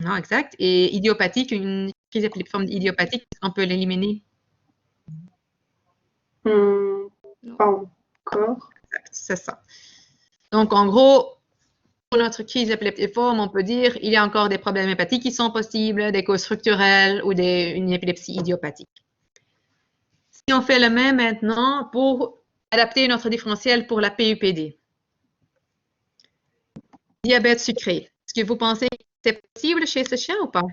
Non, exact. Et idiopathique, une crise épileptiforme idiopathique, est-ce qu'on peut l'éliminer? Pas encore. Exact, c'est ça. Donc, en gros, pour notre crise épileptiforme, on peut dire il y a encore des problèmes hépatiques qui sont possibles, des causes structurelles ou une épilepsie idiopathique. Si on fait le même maintenant pour adapter notre différentiel pour la PUPD. Diabète sucré. Est-ce que vous pensez que c'est possible chez ce chien ou pas?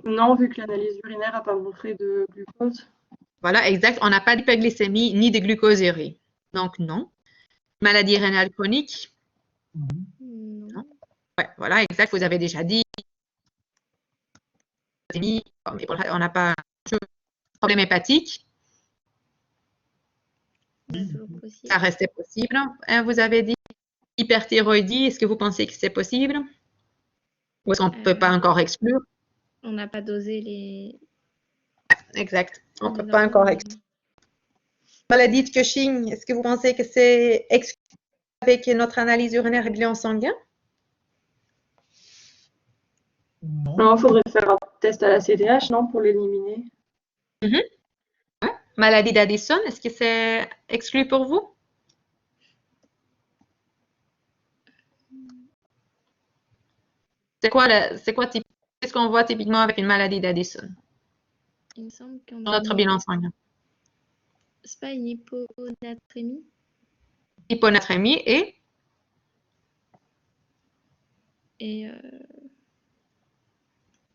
Non, vu que l'analyse urinaire n'a pas montré de glucose. Voilà, exact. On n'a pas d'hyperglycémie ni de glucosurie. Donc, non. Maladie rénale chronique? Non. Ouais, voilà, exact. Vous avez déjà dit. Mais on n'a pas de problème hépatique. Ça restait possible. Vous avez dit hyperthyroïdie. Est-ce que vous pensez que c'est possible? Ou est-ce qu'on ne peut pas encore exclure? On n'a pas dosé les... Exact. On ne peut pas encore exclure. maladie de Cushing, est-ce que vous pensez que c'est exclu avec notre analyse urinaire et bilan sanguin? Non, il faudrait faire un test à la CDH, non, pour l'éliminer. Ouais. Maladie d'Addison, est-ce que c'est exclu pour vous? Qu'est-ce qu'on voit typiquement avec une maladie d'Addison Il me semble qu'on dans notre bilan sanguin? C'est pas une hyponatrémie? Hyponatrémie et Et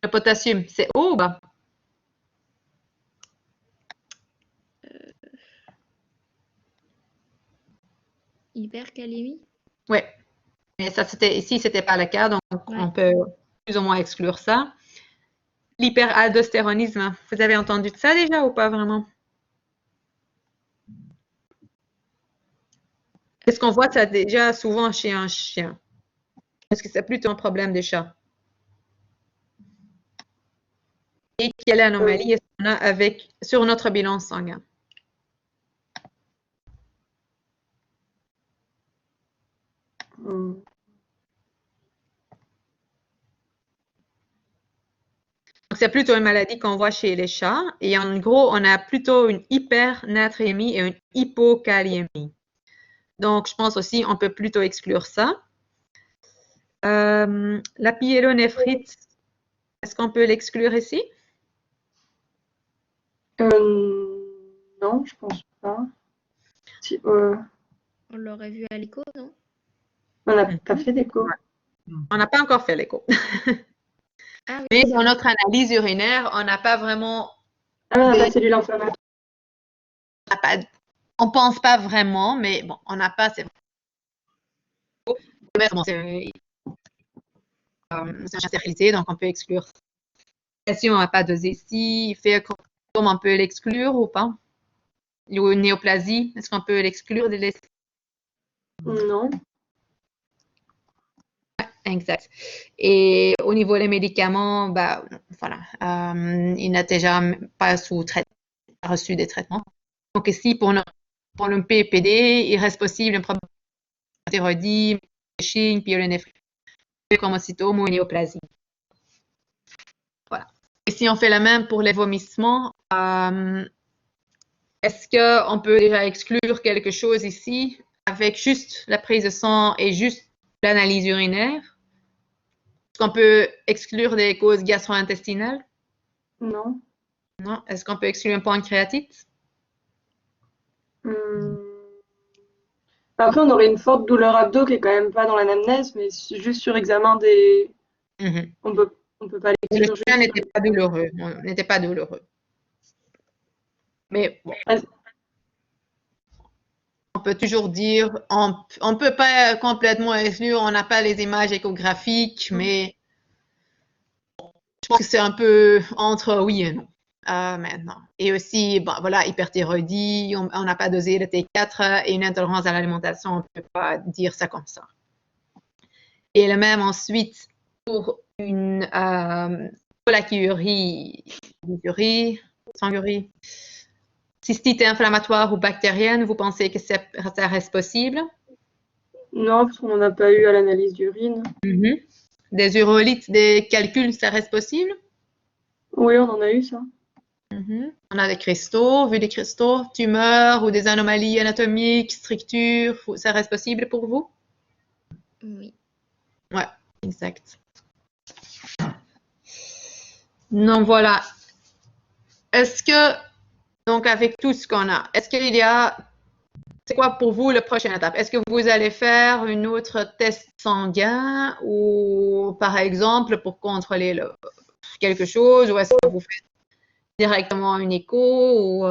le potassium, c'est haut ou bas? hypercalémie? Oui, mais ça ici c'était pas le cas, donc Ouais. on peut plus ou moins exclure ça. L'hyperaldostéronisme, vous avez entendu de ça déjà ou pas vraiment? Est-ce qu'on voit ça déjà souvent chez un chien? Est-ce que c'est plutôt un problème des chats? Et quelle anomalie est-ce qu'on a sur notre bilan sanguin? Donc, c'est plutôt une maladie qu'on voit chez les chats. Et en gros, on a plutôt une hypernatrémie et une hypokaliémie. Donc, je pense aussi on peut plutôt exclure ça. La pyélonéphrite, est-ce qu'on peut l'exclure ici? Non, je pense pas. Si, On l'aurait vu à l'écho, non? on n'a pas fait d'écho. On n'a pas encore fait l'écho. Ah oui, Mais c'est dans vrai. notre analyse urinaire, on n'a pas vraiment. Ah, on n'a pas de cellules inflammatoire. On pense pas vraiment, mais bon, on n'a pas. C'est un chien stérilisé, donc on peut exclure. Si on n'a pas dosé ici, phéochrome, on peut l'exclure ou pas? Ou une néoplasie, est-ce qu'on peut l'exclure des laisser? Non. Exact. Et au niveau des médicaments, bah, voilà, il n'a déjà pas reçu des traitements. Donc ici, pour le PPD, il reste possible un problème de thyroïdie, Cushing, pyélonéphrite, leucomocytome ou une néoplasie. Voilà. Et si on fait la même pour les vomissements, est-ce qu'on peut déjà exclure quelque chose ici avec juste la prise de sang et juste l'analyse urinaire? Est-ce qu'on peut exclure des causes gastro-intestinales? Non. Non. Est-ce qu'on peut exclure une pancréatite? Après, on aurait une forte douleur abdo qui est quand même pas dans l'anamnèse, mais juste sur examen des. On peut pas Le l'exclure chien juste. n'était pas douloureux. N'était pas douloureux. Mais bon. On peut toujours dire, on peut pas complètement exclure, on n'a pas les images échographiques, mais je pense que c'est un peu entre oui et non maintenant. Et aussi, bon, voilà, hyperthyroïdie, on n'a pas dosé le T4 et une intolérance à l'alimentation, on ne peut pas dire ça comme ça. Et le même ensuite pour une cholachyurie, sangurie, cystite inflammatoire ou bactérienne, vous pensez que ça reste possible? Non, parce qu'on n'en a pas eu à l'analyse d'urine. Des urolytes, des calculs, ça reste possible? Oui, on en a eu ça. On a des cristaux, vu des cristaux, tumeurs ou des anomalies anatomiques, structures, ça reste possible pour vous? Oui. Ouais, exact. Donc voilà. Est-ce que, donc avec tout ce qu'on a, est-ce qu'il y a, c'est quoi pour vous la prochaine étape? Est-ce que vous allez faire une autre test sanguin ou par exemple pour contrôler quelque chose ou est-ce que vous faites directement une écho ou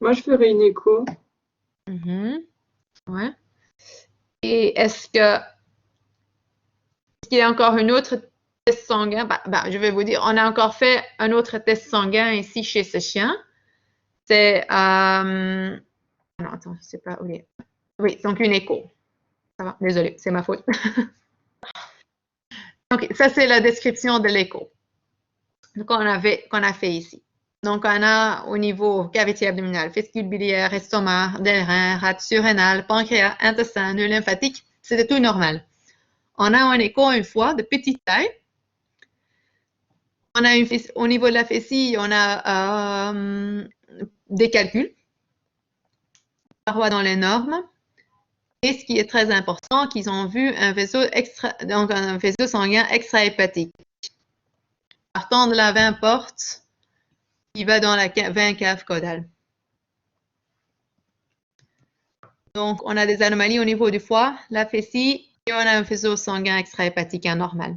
Moi, je ferais une écho. Ouais. Et est-ce qu'il y a encore une autre test sanguin? Je vais vous dire, on a encore fait un autre test sanguin ici chez ce chien. C'est non, attends, je sais pas où il est. Oui, donc une écho. Ça va, désolée, c'est ma faute. Donc, ça, c'est la description de l'écho qu'on a fait ici. Donc, on a au niveau cavité abdominale, fascicule biliaire, estomac, des reins, rate surrénale, pancréas, intestin, nœud lymphatique, c'était tout normal. On a un écho une fois de petite taille. On a au niveau de la vessie, on a des calculs, paroi dans les normes. Et ce qui est très important, qu'ils ont vu un vaisseau sanguin extra-hépatique. Partant de la veine porte, il va dans la veine cave caudale. Donc, on a des anomalies au niveau du foie, la vessie, et on a un vaisseau sanguin extra-hépatique anormal.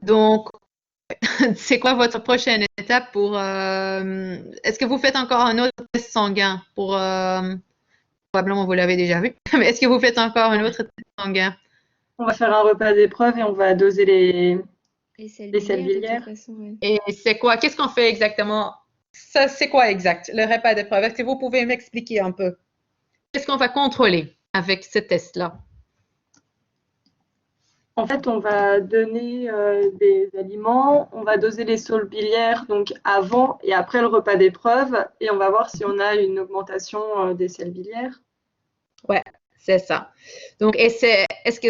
Donc, c'est quoi votre prochaine étape pour... est-ce que vous faites encore un autre test sanguin pour... probablement vous l'avez déjà vu, mais est-ce que vous faites encore un autre test sanguin? On va faire un repas d'épreuve et on va doser les sels biliaires. De toute façon, ouais. Et c'est quoi? Qu'est-ce qu'on fait exactement? Ça, c'est quoi exact, le repas d'épreuve? Est-ce que vous pouvez m'expliquer un peu? Qu'est-ce qu'on va contrôler avec ce test-là? En fait, on va donner des aliments, on va doser les sols biliaires donc avant et après le repas d'épreuve et on va voir si on a une augmentation des sels biliaires. Ouais, c'est ça. Donc, est-ce que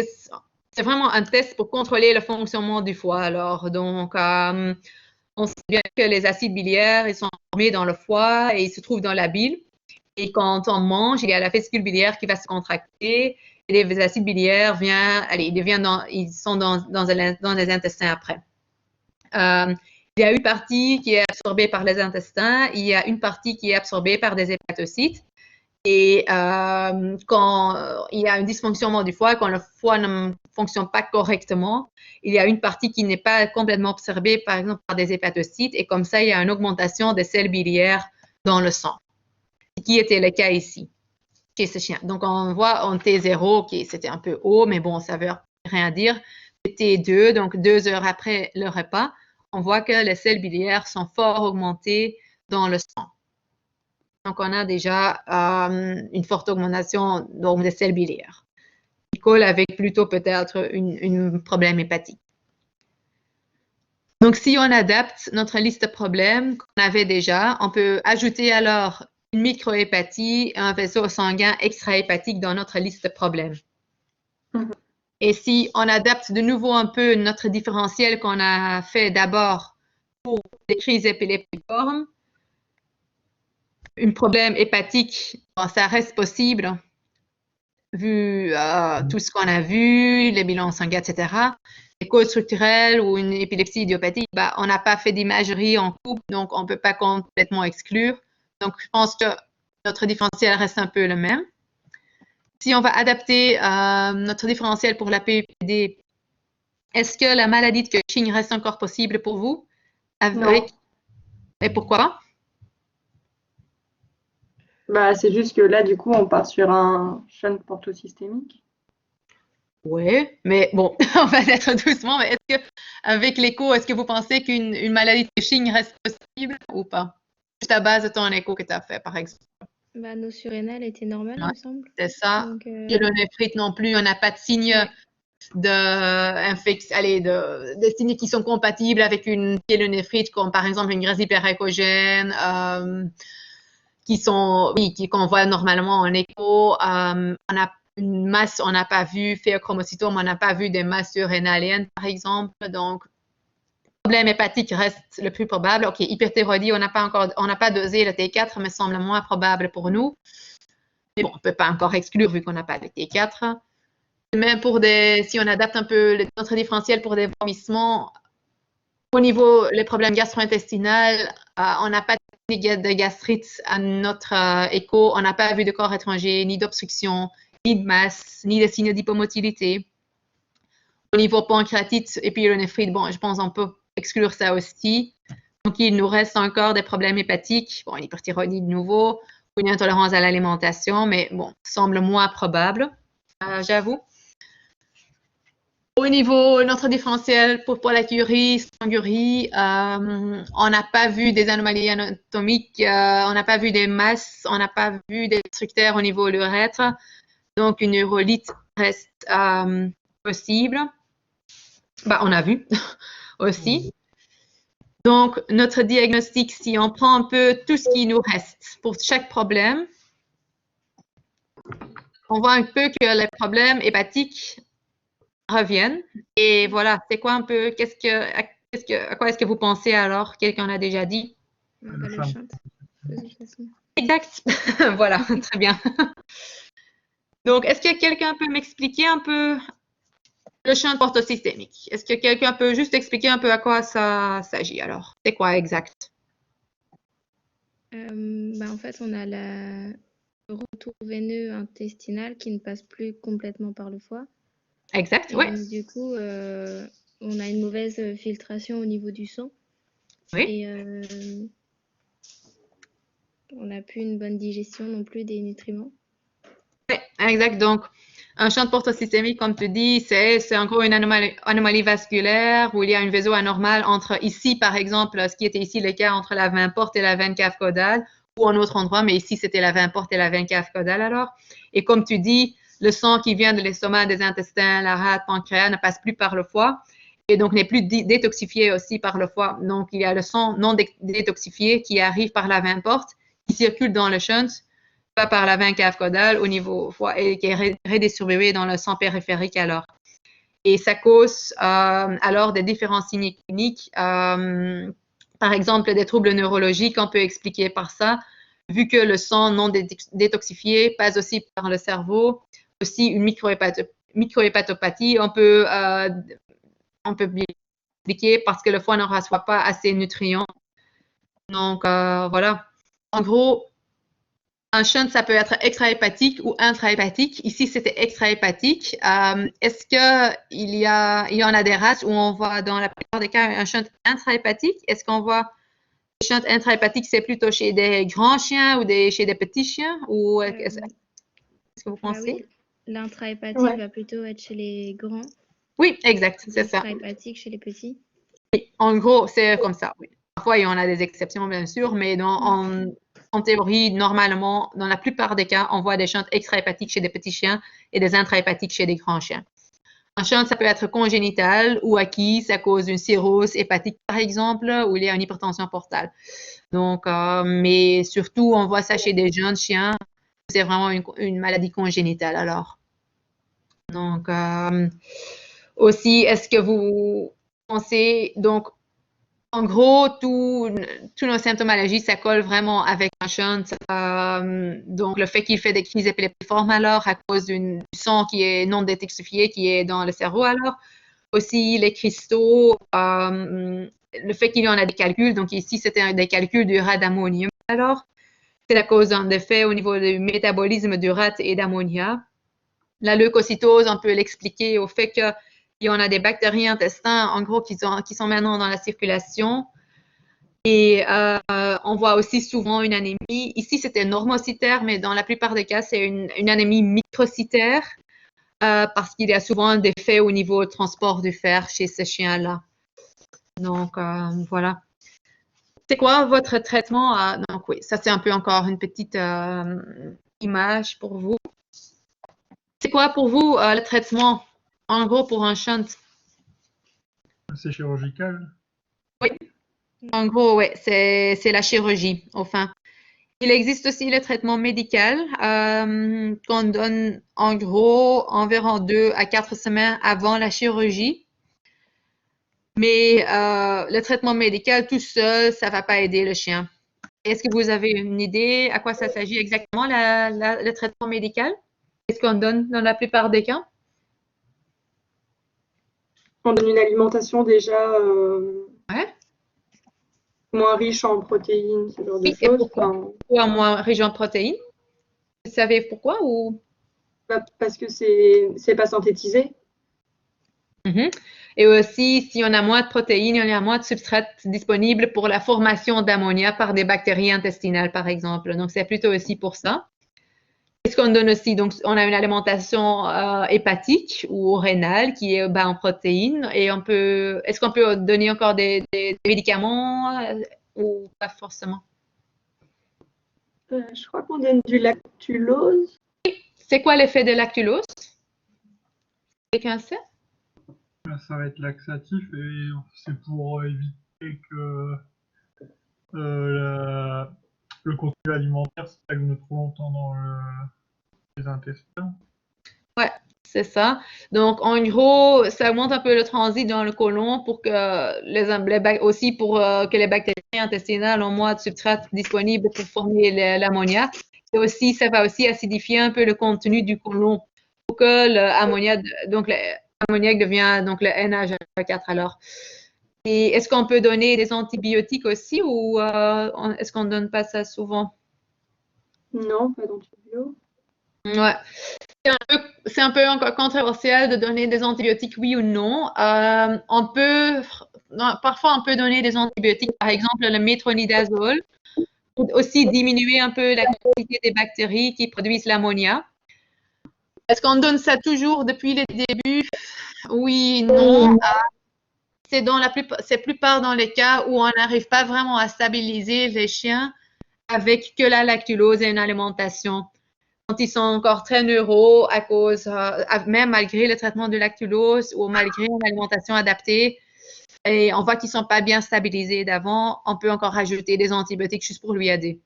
c'est vraiment un test pour contrôler le fonctionnement du foie? Alors, donc, on sait bien que les acides biliaires, ils sont formés dans le foie et ils se trouvent dans la bile. Et quand on mange, il y a la vésicule biliaire qui va se contracter et les acides biliaires ils sont dans les intestins après. Il y a une partie qui est absorbée par les intestins, il y a une partie qui est absorbée par des hépatocytes. Et quand il y a un dysfonctionnement du foie, quand le foie ne fonctionne pas correctement, il y a une partie qui n'est pas complètement absorbée, par exemple, par des hépatocytes. Et comme ça, il y a une augmentation des sels biliaires dans le sang, ce qui était le cas ici, chez ce chien. Donc, on voit en T0, okay, c'était un peu haut, mais bon, ça ne veut rien dire. T2, donc 2 heures après le repas, on voit que les sels biliaires sont fort augmentés dans le sang. Donc, on a déjà une forte augmentation donc, des sels biliaires, qui colle avec plutôt peut-être un problème hépatique. Donc, si on adapte notre liste de problèmes qu'on avait déjà, on peut ajouter alors une microhépatie et un vaisseau sanguin extrahépatique dans notre liste de problèmes. Et si on adapte de nouveau un peu notre différentiel qu'on a fait d'abord pour les crises épileptiformes, un problème hépatique, bon, ça reste possible, vu tout ce qu'on a vu, les bilans sanguins, etc. Les causes structurelles ou une épilepsie idiopathique, bah, on n'a pas fait d'imagerie en couple, donc on ne peut pas complètement exclure. Donc, je pense que notre différentiel reste un peu le même. Si on va adapter notre différentiel pour la PEPD, est-ce que la maladie de Cushing reste encore possible pour vous? Non. Et pourquoi? Bah, c'est juste que là, du coup, on part sur un shunt portosystémique. Oui, mais bon, on va être doucement. Mais est-ce qu'avec l'écho, est-ce que vous pensez qu'une maladie de Cushing reste possible ou pas? Juste à base de ton écho que tu as fait, par exemple. Bah, nos surrénales étaient normales, il me semble. C'est ça. Donc, Pyélonéphrite non plus, on n'a pas de signes des signes qui sont compatibles avec une pyélonéphrite, comme par exemple une graisse hyperéchogène, qu'on voit normalement en écho. On a une masse, on n'a pas vu, phéochromocytome, on n'a pas vu des masses surrénaliennes, par exemple. Donc, problème hépatique reste le plus probable. OK, hyperthyroïdie, on n'a pas dosé le T4, mais semble moins probable pour nous. Mais bon, on ne peut pas encore exclure vu qu'on n'a pas le T4. Même si on adapte un peu notre différentiel pour des vomissements, au niveau des problèmes gastro-intestinaux, on n'a pas de gastrite à notre écho, on n'a pas vu de corps étranger, ni d'obstruction, ni de masse, ni de signes d'hypomotilité. Au niveau pancréatite et pyélonéphrite, bon, je pense qu'on peut exclure ça aussi. Donc, il nous reste encore des problèmes hépatiques, bon, l'hyperthyroïdie de nouveau, une intolérance à l'alimentation, mais bon, semble moins probable, j'avoue. Au niveau de notre différentiel pour la curie, sangurie, on n'a pas vu des anomalies anatomiques, on n'a pas vu des masses, on n'a pas vu des structures au niveau de l'urètre. Donc, une urolyte reste possible. Bah, on a vu aussi. Donc, notre diagnostic, si on prend un peu tout ce qui nous reste pour chaque problème, on voit un peu que les problèmes hépatiques reviennent. Et voilà, c'est quoi un peu, à quoi est-ce que vous pensez alors? Quelqu'un a déjà dit? Le shunt, de toute façon. Exact. Voilà, très bien. Donc, est-ce que quelqu'un peut m'expliquer un peu le shunt portosystémique? Est-ce que quelqu'un peut juste expliquer un peu à quoi ça s'agit alors? C'est quoi exact? En fait, on a le retour veineux intestinal qui ne passe plus complètement par le foie. Exact, Et oui. donc, du coup, on a une mauvaise filtration au niveau du sang. Oui. Et on n'a plus une bonne digestion non plus des nutriments. Oui, exact. Donc, un shunt portosystémique, comme tu dis, c'est encore une anomalie vasculaire où il y a une vaso anormale entre ici, par exemple, ce qui était ici le cas entre la veine porte et la veine cave caudale, ou en autre endroit, mais ici, c'était la veine porte et la veine cave caudale alors. Et comme tu dis, le sang qui vient de l'estomac, des intestins, la rate, pancréas ne passe plus par le foie et donc n'est plus détoxifié aussi par le foie. Donc, il y a le sang non détoxifié qui arrive par la veine porte, qui circule dans le shunt, pas par la veine cave caudale au niveau foie et qui est redistribué dans le sang périphérique alors. Et ça cause alors des différents signes cliniques. Par exemple, des troubles neurologiques, on peut expliquer par ça, vu que le sang non détoxifié passe aussi par le cerveau, aussi une microhépatopathie, on peut bien expliquer parce que le foie ne reçoit pas assez de nutriments. Donc, voilà. En gros, un shunt, ça peut être extrahépatique ou intrahépatique. Ici, c'était extrahépatique. Est-ce qu'il y en a des races où on voit dans la plupart des cas un shunt intrahépatique? Est-ce qu'on voit le shunt intrahépatique, c'est plutôt chez des grands chiens ou chez des petits chiens? Ou est-ce que vous pensez? Oui, l'intrahépatique Ouais. va plutôt être chez les grands. Oui, exact, c'est ça. L'extrahépatique chez les petits. Oui, en gros, c'est comme ça, oui. Parfois, il y en a des exceptions, bien sûr, mais en théorie, normalement, dans la plupart des cas, on voit des shunts extrahépatiques chez des petits chiens et des intrahépatiques chez des grands chiens. Un shunt, ça peut être congénital ou acquis, ça cause une cirrhose hépatique, par exemple, ou il y a une hypertension portale. Donc, mais surtout, on voit ça chez des jeunes chiens. C'est vraiment une maladie congénitale, alors. Donc, aussi, est-ce que vous pensez, donc, en gros, tous nos symptomologies, ça colle vraiment avec un shunt. Donc, le fait qu'il fait des crises épileptiformes alors, à cause du sang qui est non détoxifié, qui est dans le cerveau alors. Aussi, les cristaux, le fait qu'il y en a des calculs. Donc, ici, c'était des calculs du rat d'ammonium alors. C'est la cause d'un défait au niveau du métabolisme du rat et d'ammonia. La leucocytose, on peut l'expliquer au fait qu'il y en a des bactéries intestins, en gros, qui sont maintenant dans la circulation. Et on voit aussi souvent une anémie. Ici, c'était normocytaire, mais dans la plupart des cas, c'est une anémie microcytaire parce qu'il y a souvent un défait au niveau du transport du fer chez ces chiens-là. Donc, voilà. C'est quoi votre traitement? Donc, oui, ça, c'est un peu encore une petite image pour vous. C'est quoi pour vous le traitement, en gros, pour un shunt? C'est chirurgical. Oui, en gros, oui, c'est la chirurgie, enfin. Il existe aussi le traitement médical qu'on donne en gros environ 2 à 4 semaines avant la chirurgie. Mais le traitement médical tout seul, ça ne va pas aider le chien. Est-ce que vous avez une idée à quoi ça s'agit exactement, le traitement médical? Qu'est-ce qu'on donne dans la plupart des cas? On donne une alimentation déjà Ouais. moins riche en protéines, ce genre de Oui, et choses. pourquoi? Pourquoi moins riche en protéines? Vous savez pourquoi ou? Parce que c'est pas synthétisé. Mhm. Et aussi, si on a moins de protéines, il y a moins de substrate disponible pour la formation d'ammonia par des bactéries intestinales, par exemple. Donc, c'est plutôt aussi pour ça. Qu'est-ce qu'on donne aussi? Donc, on a une alimentation hépatique ou rénale qui est bas en protéines. Et est-ce qu'on peut donner encore des médicaments ou pas forcément? Je crois qu'on donne du lactulose. C'est quoi l'effet de lactulose? Quelqu'un sait? Ça va être laxatif et c'est pour éviter et que le contenu alimentaire stagne trop longtemps dans les intestins. Ouais, c'est ça. Donc, en gros, ça augmente un peu le transit dans le côlon pour que aussi pour que les bactéries intestinales ont moins de substrat disponible pour former l'ammoniac. Et aussi, ça va aussi acidifier un peu le contenu du côlon pour que l'ammoniac, donc l'ammoniac devient donc le NH4 alors. Et est-ce qu'on peut donner des antibiotiques aussi ou est-ce qu'on ne donne pas ça souvent? Non, pas d'antibiotiques. Ouais. C'est un peu encore controversiel de donner des antibiotiques, oui ou non. Parfois, on peut donner des antibiotiques, par exemple le métronidazole, pour aussi diminuer un peu la quantité des bactéries qui produisent l'ammoniac. Est-ce qu'on donne ça toujours depuis le début? Oui, non. C'est dans la plupart dans les cas où on n'arrive pas vraiment à stabiliser les chiens avec que la lactulose et une alimentation. Quand ils sont encore très neuraux à cause, même malgré le traitement de lactulose ou malgré une alimentation adaptée, et on voit qu'ils ne sont pas bien stabilisés d'avant, on peut encore rajouter des antibiotiques juste pour lui aider.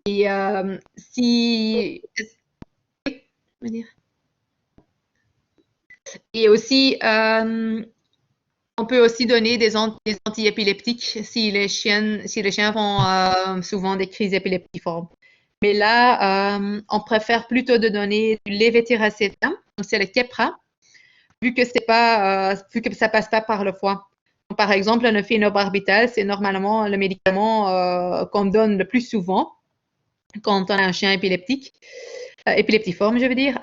Et et aussi, on peut aussi donner des antiépileptiques si les chiens font souvent des crises épileptiformes. Mais là, on préfère plutôt de donner du lévétiracétam, donc c'est le Keppra, vu que ça passe pas par le foie. Donc, par exemple, le phénobarbital, c'est normalement le médicament qu'on donne le plus souvent quand on a un chien épileptiforme, je veux dire,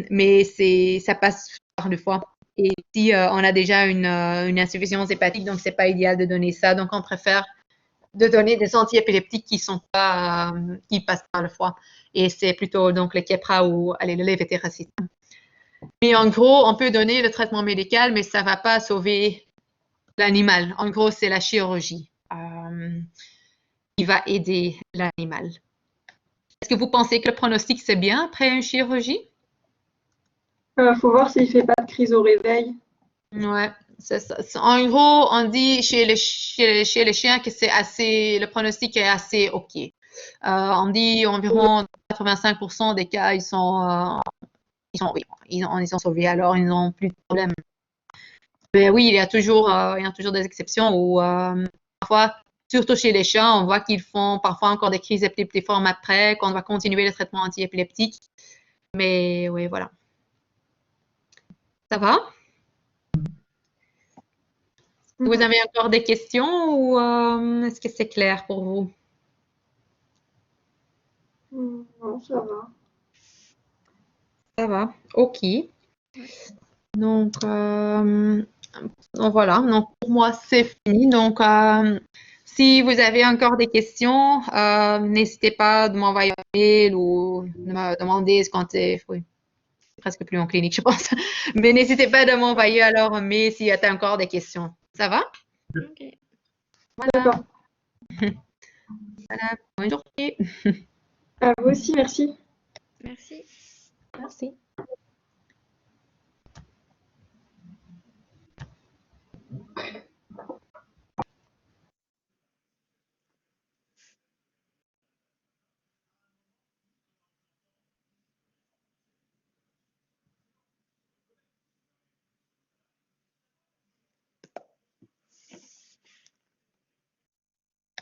mais ça passe par le foie. Et si on a déjà une insuffisance hépatique, donc c'est pas idéal de donner ça. Donc on préfère de donner des antiépileptiques qui passent par le foie. Et c'est plutôt donc le Keppra ou le lévétiracétam. Mais en gros, on peut donner le traitement médical, mais ça va pas sauver l'animal. En gros, c'est la chirurgie qui va aider l'animal. Est-ce que vous pensez que le pronostic c'est bien après une chirurgie? Faut voir s'il fait pas de crise au réveil. Ouais, c'est ça. En gros, on dit chez les chiens que le pronostic est assez OK. On dit environ 85% des cas, ils sont sauvés, alors ils n'ont plus de problème. Mais oui, il y a toujours des exceptions où parfois, surtout chez les chiens, on voit qu'ils font parfois encore des crises épileptiformes après, qu'on va continuer le traitement antiépileptique. Mais oui, voilà. Ça va? Vous avez encore des questions ou est-ce que c'est clair pour vous? Non, ça va. Ça va, ok. Donc, voilà, donc pour moi c'est fini. Donc, si vous avez encore des questions, n'hésitez pas de m'envoyer un mail ou de me demander ce qu'on est. Oui, c'est presque plus en clinique, je pense. Mais n'hésitez pas de m'envoyer alors un mail s'il y a encore des questions. Ça va? Ok. Voilà. D'accord. Voilà. Bonne journée. À vous aussi, merci. Merci. Merci.